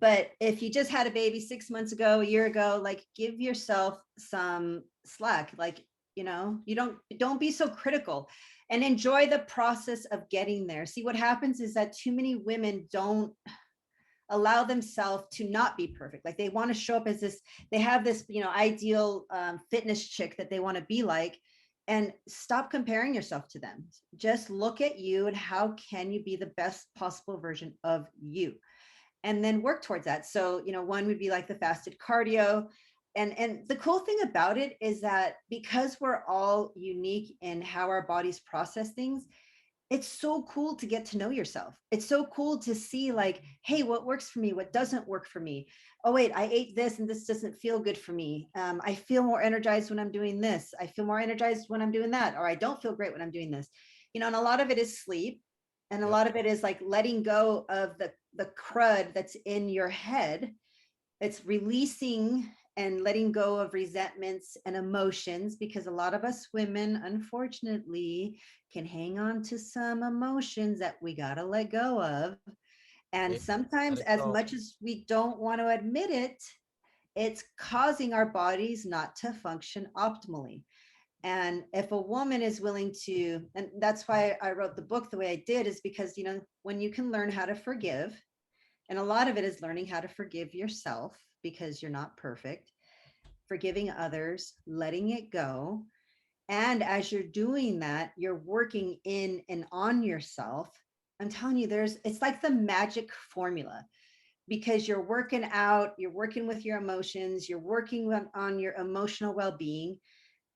But if you just had a baby 6 months ago, a year ago, like give yourself some slack. Like, you know, you don't be so critical and enjoy the process of getting there. See, what happens is that too many women don't allow themselves to not be perfect. Like they want to show up as this, they have this, you know, ideal fitness chick that they want to be like, and stop comparing yourself to them. Just look at you and how can you be the best possible version of you, and then work towards that. So, you know, one would be like the fasted cardio. And the cool thing about it is that because we're all unique in how our bodies process things, it's so cool to get to know yourself. It's so cool to see like, hey, what works for me? What doesn't work for me? Oh, wait, I ate this and this doesn't feel good for me. I feel more energized when I'm doing this. I feel more energized when I'm doing that, or I don't feel great when I'm doing this. You know, and a lot of it is sleep. And a lot of it is like letting go of the crud that's in your head. It's releasing and letting go of resentments and emotions, because a lot of us women, unfortunately, can hang on to some emotions that we got to let go of. And sometimes, as much as we don't want to admit it, it's causing our bodies not to function optimally. And if a woman is willing to, and that's why I wrote the book the way I did, is because, you know, when you can learn how to forgive, and a lot of it is learning how to forgive yourself because you're not perfect, forgiving others, letting it go. And as you're doing that, you're working in and on yourself. I'm telling you, it's like the magic formula, because you're working out, you're working with your emotions, you're working on your emotional well-being,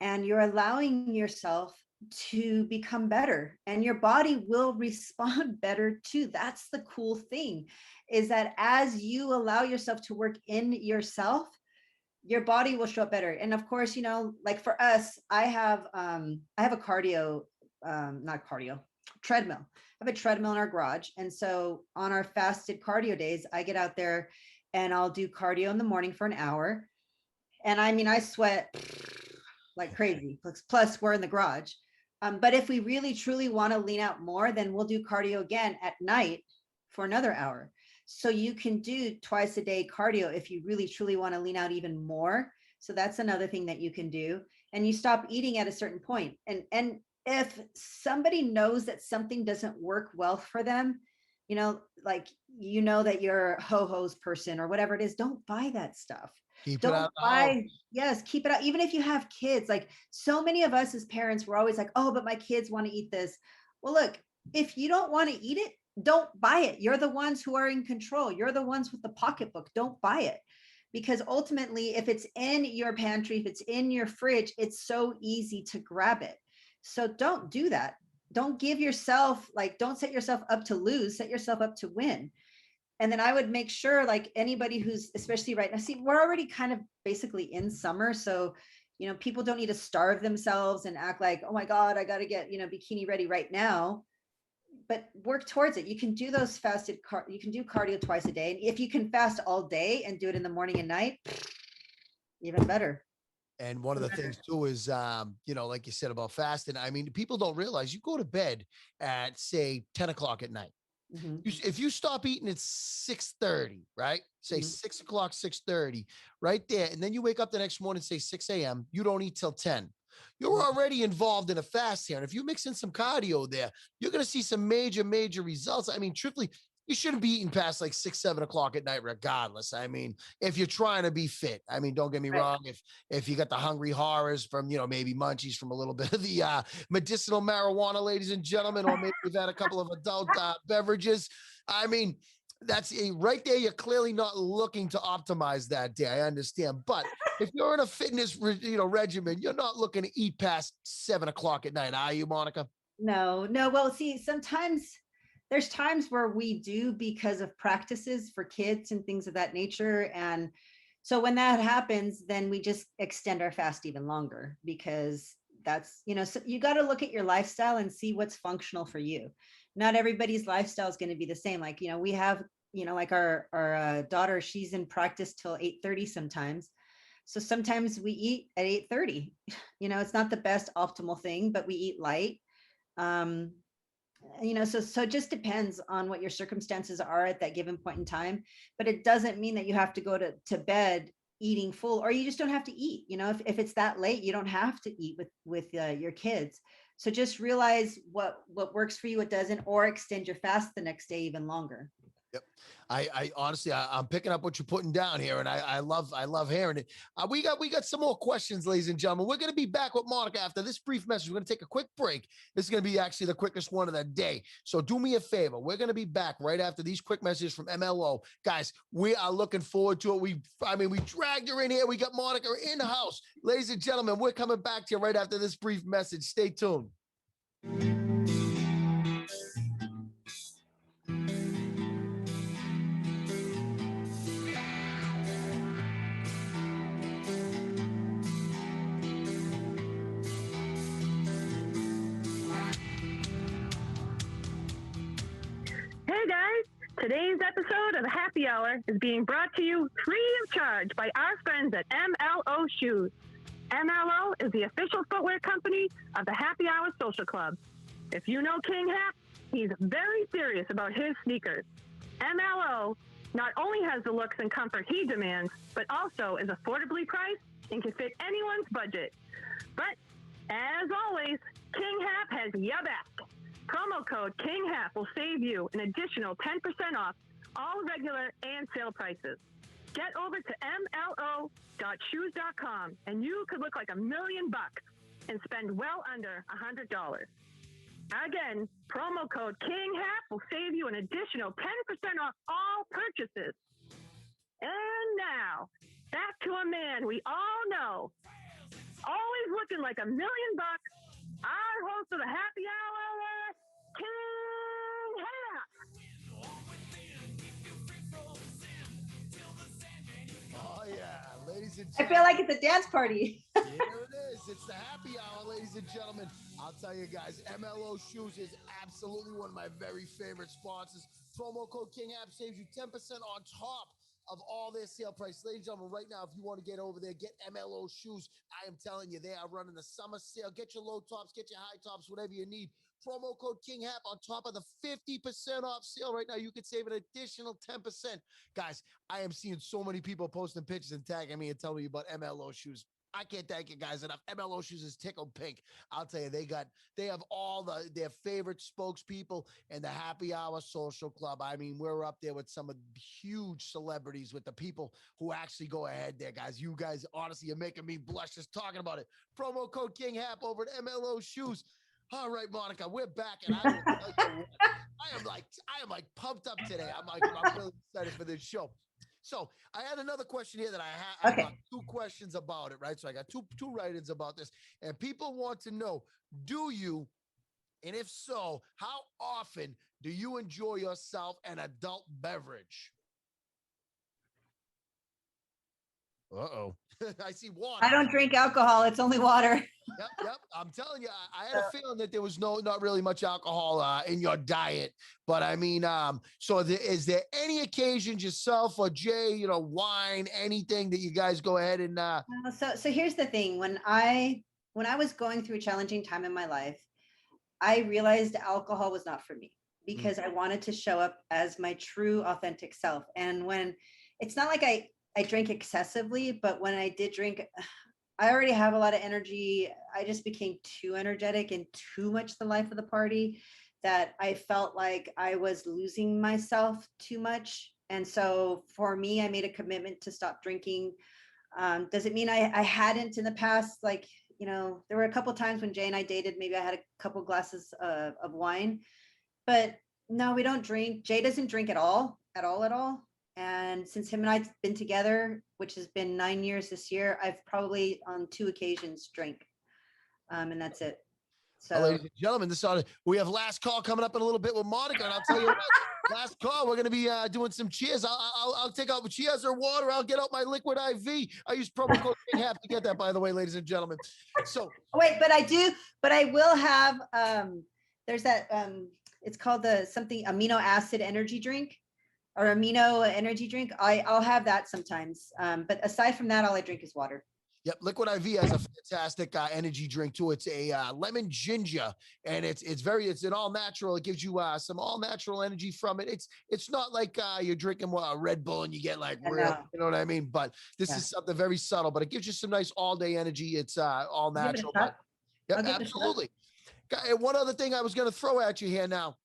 and you're allowing yourself to become better, and your body will respond better too. That's the cool thing, is that as you allow yourself to work in yourself, your body will show up better. And of course, you know, like for us, I have a cardio, not cardio, treadmill. I have a treadmill in our garage. And so on our fasted cardio days, I get out there and I'll do cardio in the morning for an hour. And I mean, I sweat like crazy. Plus we're in the garage. But if we really truly want to lean out more, then we'll do cardio again at night for another hour. So you can do twice a day cardio if you really truly want to lean out even more. So that's another thing that you can do. And you stop eating at a certain point. And if somebody knows that something doesn't work well for them, you know, like, you know, that you're a ho-hos person or whatever it is, don't buy that stuff. Keep it Don't out. buy, yes, keep it out. Even if you have kids, like so many of us as parents, we're always like, oh, but my kids want to eat this. Well, look, if you don't want to eat it, don't buy it. You're the ones who are in control. You're the ones with the pocketbook. Don't buy it. Because ultimately, if it's in your pantry, if it's in your fridge, it's so easy to grab it. So don't do that. Don't give yourself, like, don't set yourself up to lose, set yourself up to win. And then I would make sure, like, anybody who's, especially right now, see, we're already kind of basically in summer. So, you know, people don't need to starve themselves and act like, oh my God, I got to get, you know, bikini ready right now. But work towards it. You can do those you can do cardio twice a day. And if you can fast all day and do it in the morning and night, even better. And one of the things too is, you know, like you said about fasting, I mean, people don't realize you go to bed at, say, 10 o'clock at night. Mhm. If you stop eating at 6:30, right? Say Mhm. 6 o'clock, 6:30, right there. And then you wake up the next morning, say 6 a.m., you don't eat till 10. You're already involved in a fast here. And if you mix in some cardio there, you're going to see some major, major results. I mean, truthfully, you shouldn't be eating past like 6, 7 o'clock at night, regardless. I mean, if you're trying to be fit, I mean, don't get me Right. wrong. If you got the hungry horrors from, you know, maybe munchies from a little bit of the medicinal marijuana, ladies and gentlemen, or maybe you've had a couple of adult beverages. I mean, that's right there. You're clearly not looking to optimize that day. I understand. But if you're in a fitness, regimen, you're not looking to eat past 7 o'clock at night, are you, Monica? No. Well, see, sometimes there's times where we do because of practices for kids and things of that nature. And so when that happens, then we just extend our fast even longer, because that's, you know, so you got to look at your lifestyle and see what's functional for you. Not everybody's lifestyle is going to be the same. Like, you know, we have, like our daughter, she's in practice till 8:30 sometimes. So sometimes we eat at 8:30. It's not the best optimal thing, but we eat light. So it just depends on what your circumstances are at that given point in time. But it doesn't mean that you have to go to bed eating full, or you just don't have to eat. If it's that late, you don't have to eat with your kids. So just realize what works for you, what doesn't, or extend your fast the next day even longer. Yep. I honestly, I'm picking up what you're putting down here, and I love hearing it. We got some more questions, ladies and gentlemen. We're going to be back with Monica after this brief message. We're going to take a quick break. This is going to be actually the quickest one of the day. So do me a favor. We're going to be back right after these quick messages from MLO. Guys, we are looking forward to it. We dragged her in here. We got Monica in the house. Ladies and gentlemen, we're coming back to you right after this brief message. Stay tuned. Hey guys, today's episode of the Happy Hour is being brought to you free of charge by our friends at MLO Shoes. MLO is the official footwear company of the Happy Hour Social Club. If you know KINGHAP, he's very serious about his sneakers. MLO not only has the looks and comfort he demands, but also is affordably priced and can fit anyone's budget. But as always, KINGHAP has your back. Promo code KINGHAP will save you an additional 10% off all regular and sale prices. Get over to MLO.shoes.com and you could look like $1 million and spend well under $100. Again, promo code KINGHAP will save you an additional 10% off all purchases. And now, back to a man we all know, always looking like $1 million, our host of the Happy Hour, KINGHAP. Oh yeah, ladies and I gentlemen. feel like it's a dance party. Here it is. It's the Happy Hour, ladies and gentlemen. I'll tell you guys, MLO Shoes is absolutely one of my very favorite sponsors. Promo code KINGHAP saves you 10% on top of all their sale price. Ladies and gentlemen, right now, if you want to get over there, get MLO Shoes. I am telling you, they are running the summer sale. Get your low tops, get your high tops, whatever you need. Promo code KINGHAP on top of the 50% off sale right now. You can save an additional 10%. Guys, I am seeing so many people posting pictures and tagging me and telling me about MLO Shoes. I can't thank you guys enough. MLO Shoes is tickled pink. I'll tell you, they have all their favorite spokespeople in the Happy Hour Social Club. I mean, we're up there with some of the huge celebrities, with the people who actually go ahead there, guys. You guys, honestly, you're making me blush just talking about it. Promo code KINGHAP over at MLO Shoes. All right, Monica, we're back, and I am like pumped up today. I'm really excited for this show. So I had another question here that I got two questions about it, right? So I got two write-ins about this, and people want to know, do you, and if so, how often do you enjoy yourself an adult beverage? Uh-oh. I see water. I don't drink alcohol. It's only water. Yep. I'm telling you, I had a feeling that there was not really much alcohol in your diet. But I mean, so is there any occasions yourself or Jay, wine, anything that you guys go ahead and So here's the thing. When I was going through a challenging time in my life, I realized alcohol was not for me because I wanted to show up as my true authentic self. And when it's not like I drank excessively, but when I did drink, I already have a lot of energy. I just became too energetic and too much the life of the party that I felt like I was losing myself too much. And so for me, I made a commitment to stop drinking. Does it mean I hadn't in the past? Like, there were a couple times when Jay and I dated, maybe I had a couple glasses of wine, but no, we don't drink. Jay doesn't drink at all. And since him and I've been together, which has been 9 years this year, I've probably on 2 occasions drank. And that's it. So, ladies and gentlemen, we have last call coming up in a little bit with Monica, and I'll tell you what, last call, we're going to be doing some cheers. I'll take out cheers or water. I'll get out my liquid IV. I use promo code KINGHAP to get that, by the way, ladies and gentlemen. So wait, but I will have, there's that, it's called something amino acid energy drink. or amino energy drink, I'll have that sometimes. But aside from that, all I drink is water. Yep, Liquid IV has a fantastic energy drink too. It's a lemon ginger, and it's an all natural. It gives you some all natural energy from it. It's not like you're drinking a Red Bull and you get like real, you know what I mean? But this is something very subtle, but it gives you some nice all day energy. It's all natural. But, yep, absolutely. And one other thing I was going to throw at you here now.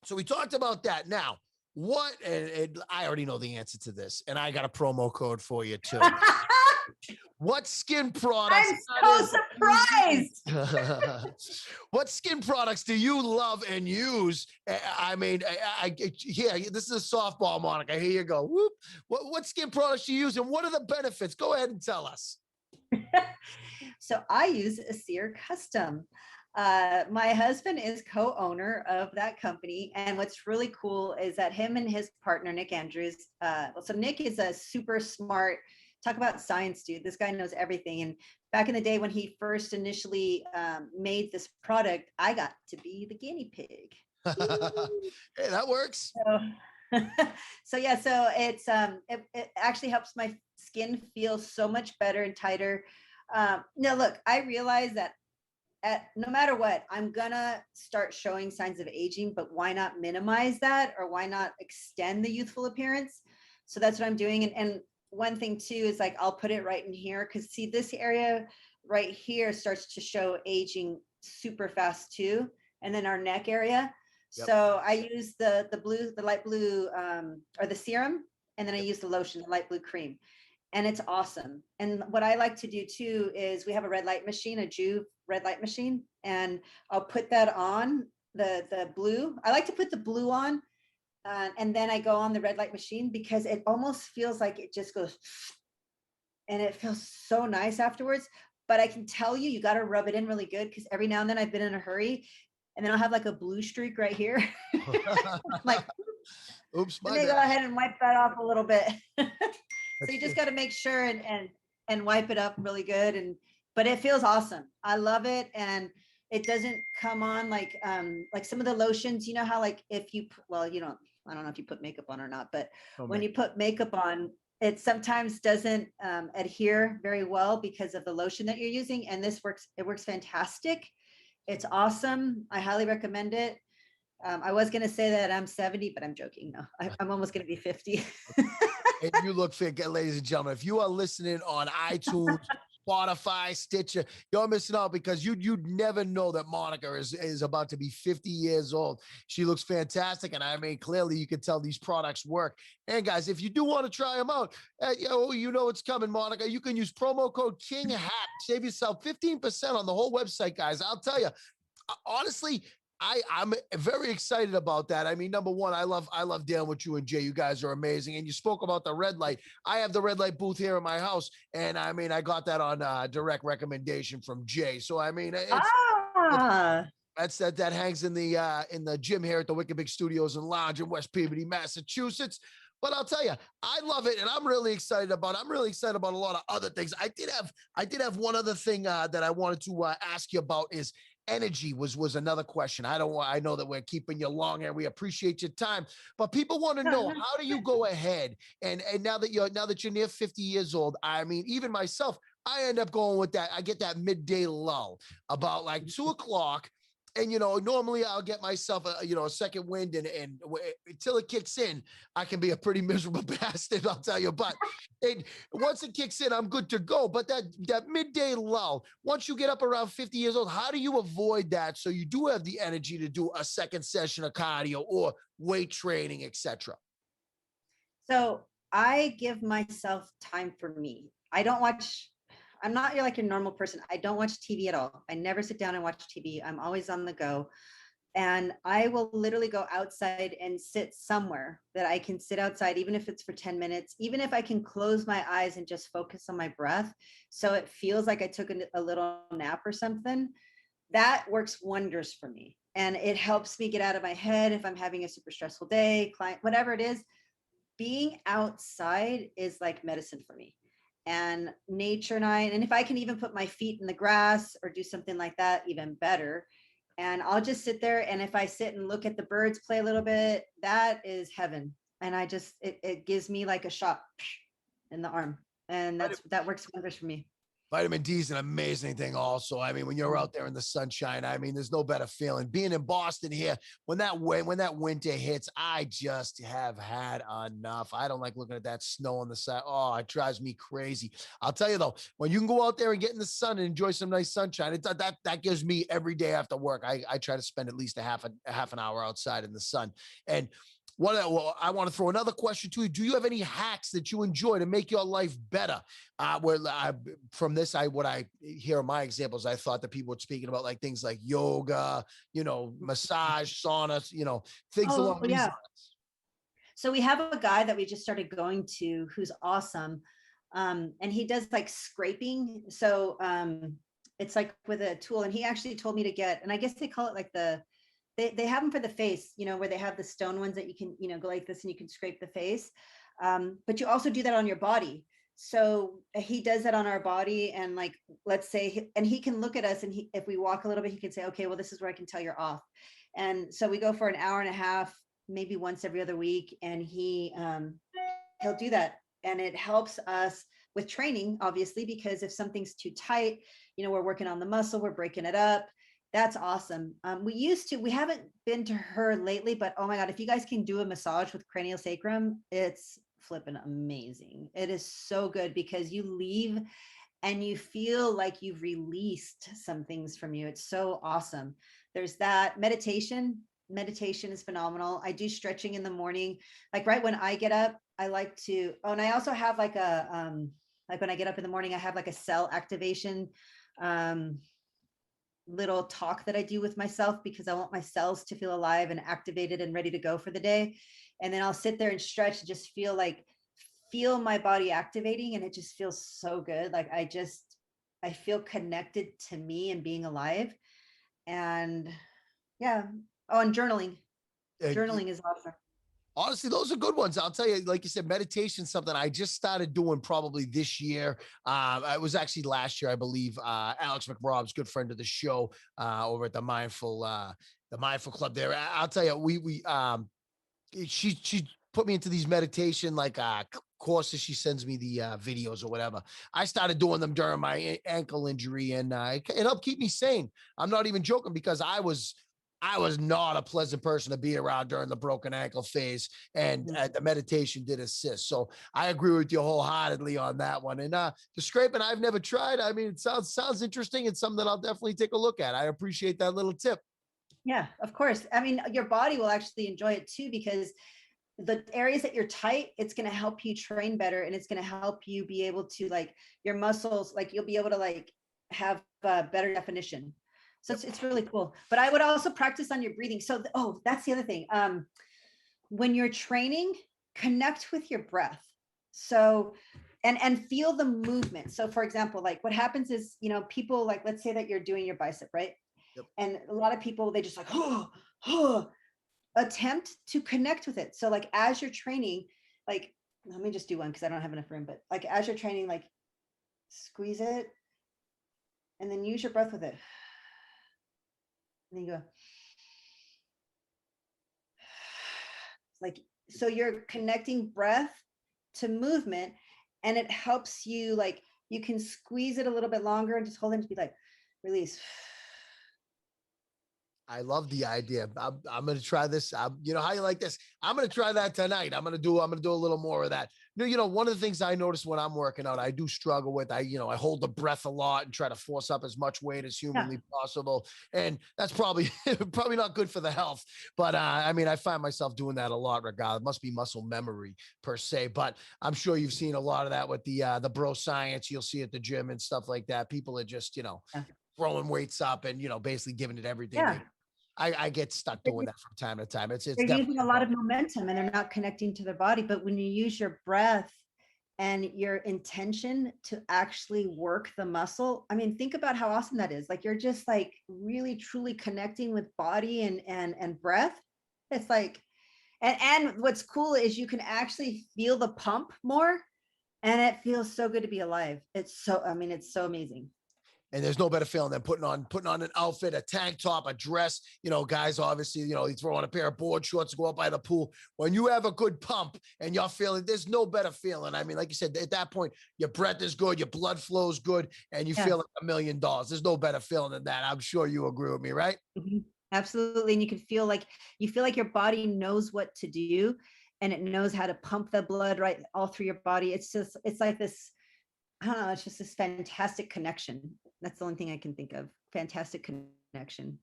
So we talked about that. Now, what? And I already know the answer to this, and I got a promo code for you too. What skin products? I'm so surprised. What skin products do you love and use? I mean, yeah, this is a softball, Monica. Here you go. Whoop. What skin products do you use, and what are the benefits? Go ahead and tell us. So I use Aseir Custom. My husband is co-owner of that company. And what's really cool is that him and his partner, Nick Andrews, so Nick is a super smart, talk about science, dude. This guy knows everything. And back in the day when he first initially made this product, I got to be the guinea pig. Hey, that works. So yeah, so it's it actually helps my skin feel so much better and tighter. Now look, I realize that no matter what, I'm gonna start showing signs of aging, but why not minimize that, or why not extend the youthful appearance? So that's what I'm doing. And one thing too is like, I'll put it right in here, because see, this area right here starts to show aging super fast too. And then our neck area. Yep. So I use the light blue, or the serum, and then I use the lotion, the light blue cream. And it's awesome. And what I like to do too is we have a red light machine, a Juve red light machine, and I'll put that on the blue. I like to put the blue on, and then I go on the red light machine, because it almost feels like it just goes, and it feels so nice afterwards. But I can tell you, you got to rub it in really good, because every now and then I've been in a hurry, and then I'll have like a blue streak right here. Like, oops, let me go ahead and wipe that off a little bit. So you just got to make sure and wipe it up really good. But it feels awesome. I love it. And it doesn't come on like some of the lotions, you know how like if you, well, you don't, I don't know if you put makeup on or not, but when you put makeup on, it sometimes doesn't adhere very well because of the lotion that you're using. And this works, it works fantastic. It's awesome. I highly recommend it. I was going to say that I'm 70, but I'm joking. No, I'm almost going to be 50. And you look fit, ladies and gentlemen. If you are listening on iTunes, Spotify, Stitcher, you're missing out, because you'd never know that Monica is about to be 50 years old. She looks fantastic. And I mean, clearly you can tell these products work. And guys, if you do want to try them out, you know it's coming, Monica. You can use promo code KINGHAP. Save yourself 15% on the whole website, guys. I'll tell you, honestly, I'm very excited about that. I mean, number one, I love dealing with you and Jay. You guys are amazing. And you spoke about the red light. I have the red light booth here in my house. And I mean, I got that on direct recommendation from Jay. So, I mean, that hangs in the gym here at the Wicked Big Studios and Lounge in West Peabody, Massachusetts. But I'll tell you, I love it, and I'm really excited about it. I'm really excited about a lot of other things. I did have one other thing that I wanted to ask you about. Is energy was another question. I know that we're keeping you long and we appreciate your time, but people want to know, how do you go ahead and now that you're near 50 years old? I mean, even myself, I end up going with that. I get that midday lull about like 2 o'clock. And, normally I'll get myself a second wind and until it kicks in, I can be a pretty miserable bastard, I'll tell you. But once it kicks in, I'm good to go. But that midday lull, once you get up around 50 years old, how do you avoid that so you do have the energy to do a second session of cardio or weight training, etc.? So I give myself time for me. I'm not like your normal person. I don't watch TV at all. I never sit down and watch TV. I'm always on the go. And I will literally go outside and sit somewhere that I can sit outside, even if it's for 10 minutes, even if I can close my eyes and just focus on my breath. So it feels like I took a little nap or something. That works wonders for me. And it helps me get out of my head if I'm having a super stressful day, client, whatever it is. Being outside is like medicine for me. And nature and if I can even put my feet in the grass or do something like that, even better. And I'll just sit there. And if I sit and look at the birds play a little bit, that is heaven. and I just, it gives me like a shot in the arm, and that works wonders for me. Vitamin D is an amazing thing also. I mean, when you're out there in the sunshine, I mean, there's no better feeling. Being in Boston here, when that winter hits, I just have had enough. I don't like looking at that snow on the side. Oh, it drives me crazy. I'll tell you though, when you can go out there and get in the sun and enjoy some nice sunshine, that gives me every day after work. I try to spend at least a half an hour outside in the sun. And I want to throw another question to you. Do you have any hacks that you enjoy to make your life better? From this, what I hear in my examples, I thought that people were speaking about like things like yoga, massage, sauna, things along these lines. So we have a guy that we just started going to who's awesome. And he does like scraping. So it's like with a tool, and he actually told me to get, and I guess they call it like they have them for the face, where they have the stone ones that you can, go like this and you can scrape the face. But you also do that on your body. So he does that on our body. And like, let's say, and he can look at us, and if we walk a little bit, he can say, okay, well, this is where I can tell you're off. And so we go for an hour and a half, maybe once every other week. And he'll do that. And it helps us with training, obviously, because if something's too tight, we're working on the muscle, we're breaking it up. That's awesome. We haven't been to her lately, but oh my God, if you guys can do a massage with cranial sacrum, it's flipping amazing. It is so good because you leave and you feel like you've released some things from you. It's so awesome. There's that. Meditation is phenomenal. I do stretching in the morning. Like right when I get up, I like to, and I also have like like when I get up in the morning, I have like a cell activation, little talk that I do with myself because I want my cells to feel alive and activated and ready to go for the day. And then I'll sit there and stretch and just feel my body activating, and it just feels so good. Like I feel connected to me and being alive. And yeah. Oh, and journaling. Journaling is awesome. Honestly, those are good ones. I'll tell you, like you said, meditation, something I just started doing probably this year. It was actually last year, I believe. Alex McRob's good friend of the show over at the Mindful Club there. I'll tell you, she put me into these meditation courses. She sends me the videos or whatever. I started doing them during my ankle injury, and it helped keep me sane. I'm not even joking, because I was not a pleasant person to be around during the broken ankle phase, and the meditation did assist. So I agree with you wholeheartedly on that one. And the scraping, I've never tried. I mean, it sounds interesting. It's something that I'll definitely take a look at. I appreciate that little tip. Yeah, of course. I mean, your body will actually enjoy it too, because the areas that you're tight, it's going to help you train better, and it's going to help you be able to, like, your muscles, like you'll be able to like have better definition. So it's really cool. But I would also practice on your breathing. So, that's the other thing. When you're training, connect with your breath. So, and feel the movement. So for example, like what happens is, people, like, let's say that you're doing your bicep, right? Yep. And a lot of people, they just like, attempt to connect with it. So like, as you're training, like, let me just do one, 'cause I don't have enough room, but like, as you're training, like squeeze it and then use your breath with it. And then you go, like, so you're connecting breath to movement, and it helps you, like, you can squeeze it a little bit longer and just hold it to be like, release. I love the idea. I'm going to try this. How you like this? I'm going to try that tonight. I'm going to do a little more of that. One of the things I notice when I'm working out, I do struggle with, I hold the breath a lot and try to force up as much weight as humanly possible. And that's probably not good for the health. But I mean, I find myself doing that a lot regardless. It must be muscle memory per se, but I'm sure you've seen a lot of that with the bro science you'll see at the gym and stuff like that. People are just, throwing weights up and, basically giving it everything. Yeah. I get stuck doing that from time to time. They're using a lot of momentum and they're not connecting to their body. But when you use your breath and your intention to actually work the muscle, I mean, think about how awesome that is. Like, you're just like really truly connecting with body and breath. It's like, and what's cool is you can actually feel the pump more, and it feels so good to be alive. It's so amazing. And there's no better feeling than putting on an outfit, a tank top, a dress. You know, guys, obviously, you know, you throw on a pair of board shorts to go out by the pool. When you have a good pump and you're feeling, there's no better feeling. I mean, like you said, at that point, your breath is good, your blood flows good, and you feel like $1 million. There's no better feeling than that. I'm sure you agree with me, right? Mm-hmm. Absolutely. And you can feel like your body knows what to do, and it knows how to pump the blood right all through your body. It's like this, I don't know, it's just this fantastic connection. That's the only thing I can think of. Fantastic connection.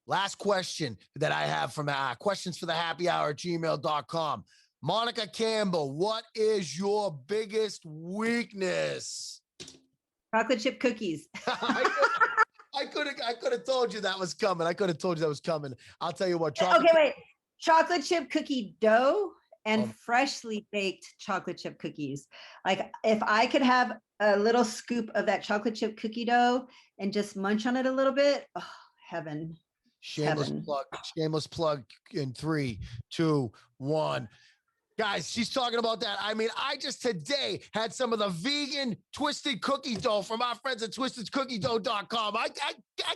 Last question that I have from questions for the happy hour at gmail.com. Monica Campbell, what is your biggest weakness? Chocolate chip cookies. I could have told you that was coming. I'll tell you what. Okay, wait. Chocolate chip cookie dough and freshly baked chocolate chip cookies. Like if I could have a little scoop of that chocolate chip cookie dough and just munch on it a little bit, oh, heaven. Shameless plug in 3, 2, 1. Guys, she's talking about that. I mean, I just today had some of the vegan twisted cookie dough from our friends at twistedcookiedough.com. I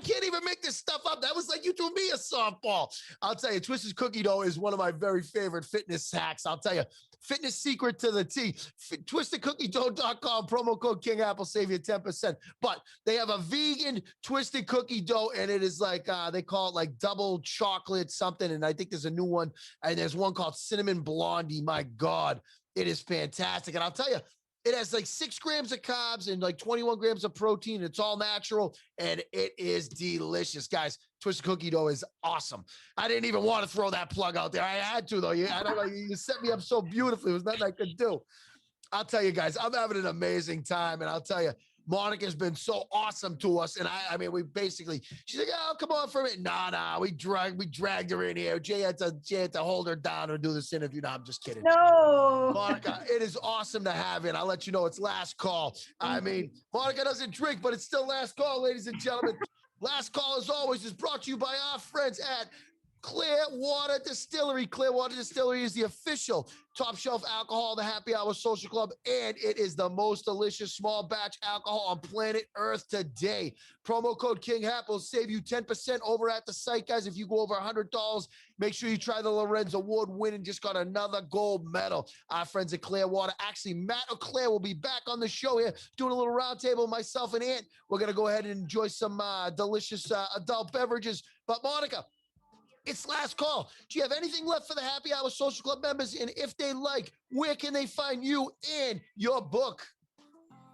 can't even make this stuff up. That was like you threw me a softball. I'll tell you, twisted cookie dough is one of my very favorite fitness hacks. I'll tell you, fitness secret to the T. Twistedcookiedough.com, promo code KINGHAP will save you 10%. But they have a vegan twisted cookie dough, and it is like, they call it like double chocolate something. And I think there's a new one, and there's one called cinnamon blondie. My God, it is fantastic. And I'll tell you, it has like 6 grams of carbs and like 21 grams of protein. It's all natural, and it is delicious. Guys, twisted cookie dough is awesome. I didn't even want to throw that plug out there. I had to, though. I don't know. You set me up so beautifully. It was nothing I could do. I'll tell you guys, I'm having an amazing time. And I'll tell you, Monica's been so awesome to us. And I mean, she's like, oh, come on for a minute. Nah, we dragged her in here. Jay had to hold her down and do this interview. No, I'm just kidding. No. Monica, it is awesome to have you. I'll let you know it's last call. I mean, Monica doesn't drink, but it's still last call, ladies and gentlemen. Last call, as always, is brought to you by our friends at Clearwater Distillery. Clearwater Distillery is the official top shelf alcohol, the Happy Hour Social Club, and it is the most delicious small batch alcohol on planet Earth today. Promo code KINGHAP will save you 10% over at the site, guys. If you go over $100, make sure you try the Lorenz Award-winning, just got another gold medal. Our friends at Clearwater. Actually, Matt O'Clair will be back on the show here, doing a little roundtable, myself and Ant. We're going to go ahead and enjoy some delicious adult beverages. But Monica, it's last call. Do you have anything left for the Happy Hour Social Club members? And if they like, where can they find you and your book?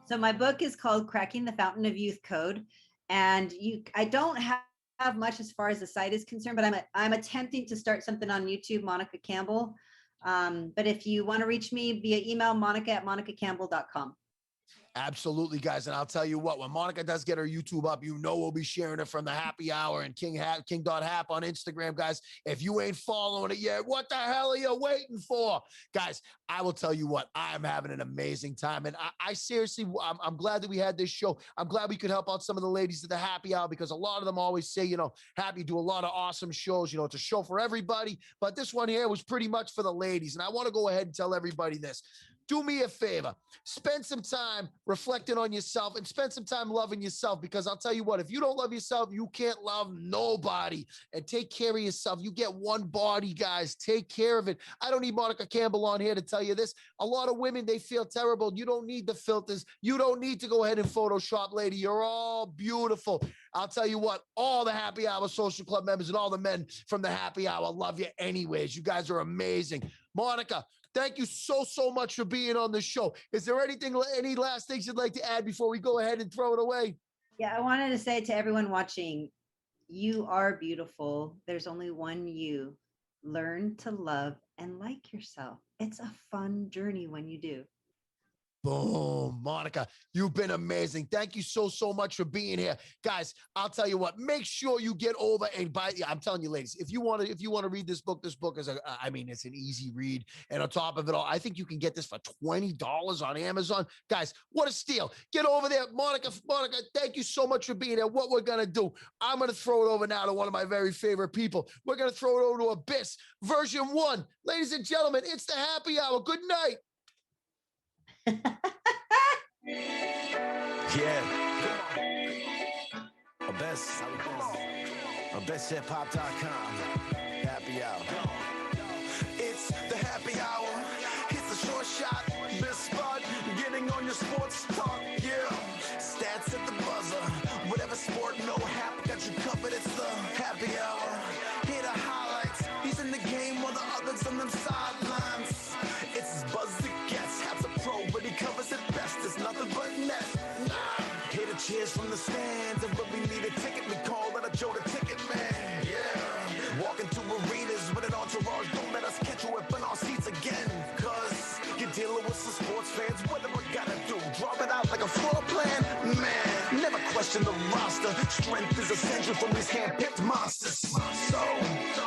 So my book is called Cracking the Fountain of Youth Code. And I don't have much as far as the site is concerned, but I'm attempting to start something on YouTube, Monica Campbell. But if you want to reach me via email, monica@monicacampbell.com. Absolutely, guys. And I'll tell you what, when Monica does get her YouTube up, you know we'll be sharing it from the Happy Hour and King.Hap on Instagram, guys. If you ain't following it yet, what the hell are you waiting for? Guys, I will tell you what, I am having an amazing time. And I seriously, I'm glad that we had this show. I'm glad we could help out some of the ladies at the Happy Hour, because a lot of them always say, you know, Happy, do a lot of awesome shows. You know, it's a show for everybody. But this one here was pretty much for the ladies. And I want to go ahead and tell everybody this. Do me a favor, spend some time reflecting on yourself and spend some time loving yourself, because I'll tell you what, if you don't love yourself, you can't love nobody. And take care of yourself. You get one body, guys. Take care of it. I don't need Monica Campbell on here to tell you this. A lot of women, they feel terrible. You don't need the filters. You don't need to go ahead and Photoshop, lady. You're all beautiful. I'll tell you what, all the Happy Hour Social Club members and all the men from the Happy Hour love you anyways. You guys are amazing. Monica, thank you so much for being on the show. Is there any last things you'd like to add before we go ahead and throw it away? Yeah, I wanted to say to everyone watching, you are beautiful. There's only one you. Learn to love and like yourself. It's a fun journey when you do. Boom. Monica, you've been amazing. Thank you so much for being here. Guys, I'll tell you what, make sure you get over and buy. I'm telling you, ladies, if you want to read this book is it's an easy read. And on top of it all, I think you can get this for $20 on Amazon. Guys, what a steal. Get over there. Monica, thank you so much for being here. What we're going to do, I'm going to throw it over now to one of my very favorite people. We're going to throw it over to Abyss version 1. Ladies and gentlemen, it's the Happy Hour. Good night. Yeah. besthip-hop.com. Happy hour. It's the happy hour. It's a short shot. Best spot. Getting on your sports talk. Yeah. Stats at the buzzer. Whatever sport, no hap. Got you covered. It's the happy hour. Here the highlights. He's in the game while the others on them sidelines. It's as buzz as it gets. Hap's a pro, but he covers it best. It's nothing but net. Nah. Hear the cheers from the stands. If we need a ticket, we call it a Joe the Ticket Man. Yeah. Walking to arenas with an entourage. Don't let us catch you up in our seats again. Cause you're dealing with some sports fans. What am I gotta do? Draw it out like a floor plan? Man, never question the roster. Strength is essential from these hand-picked monsters. So,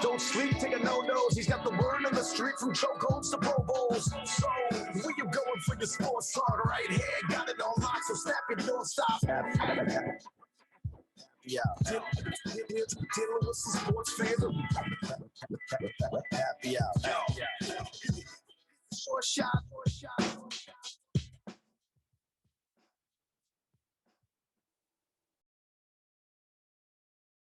don't sleep, take a no-dose. He's got the word on the street from chokeholds to Pro Bowls. So, where you going for your sports talk right here? Got it on lock, so snap it, don't stop. Yeah. Dealing with some sports fans. Happy hour.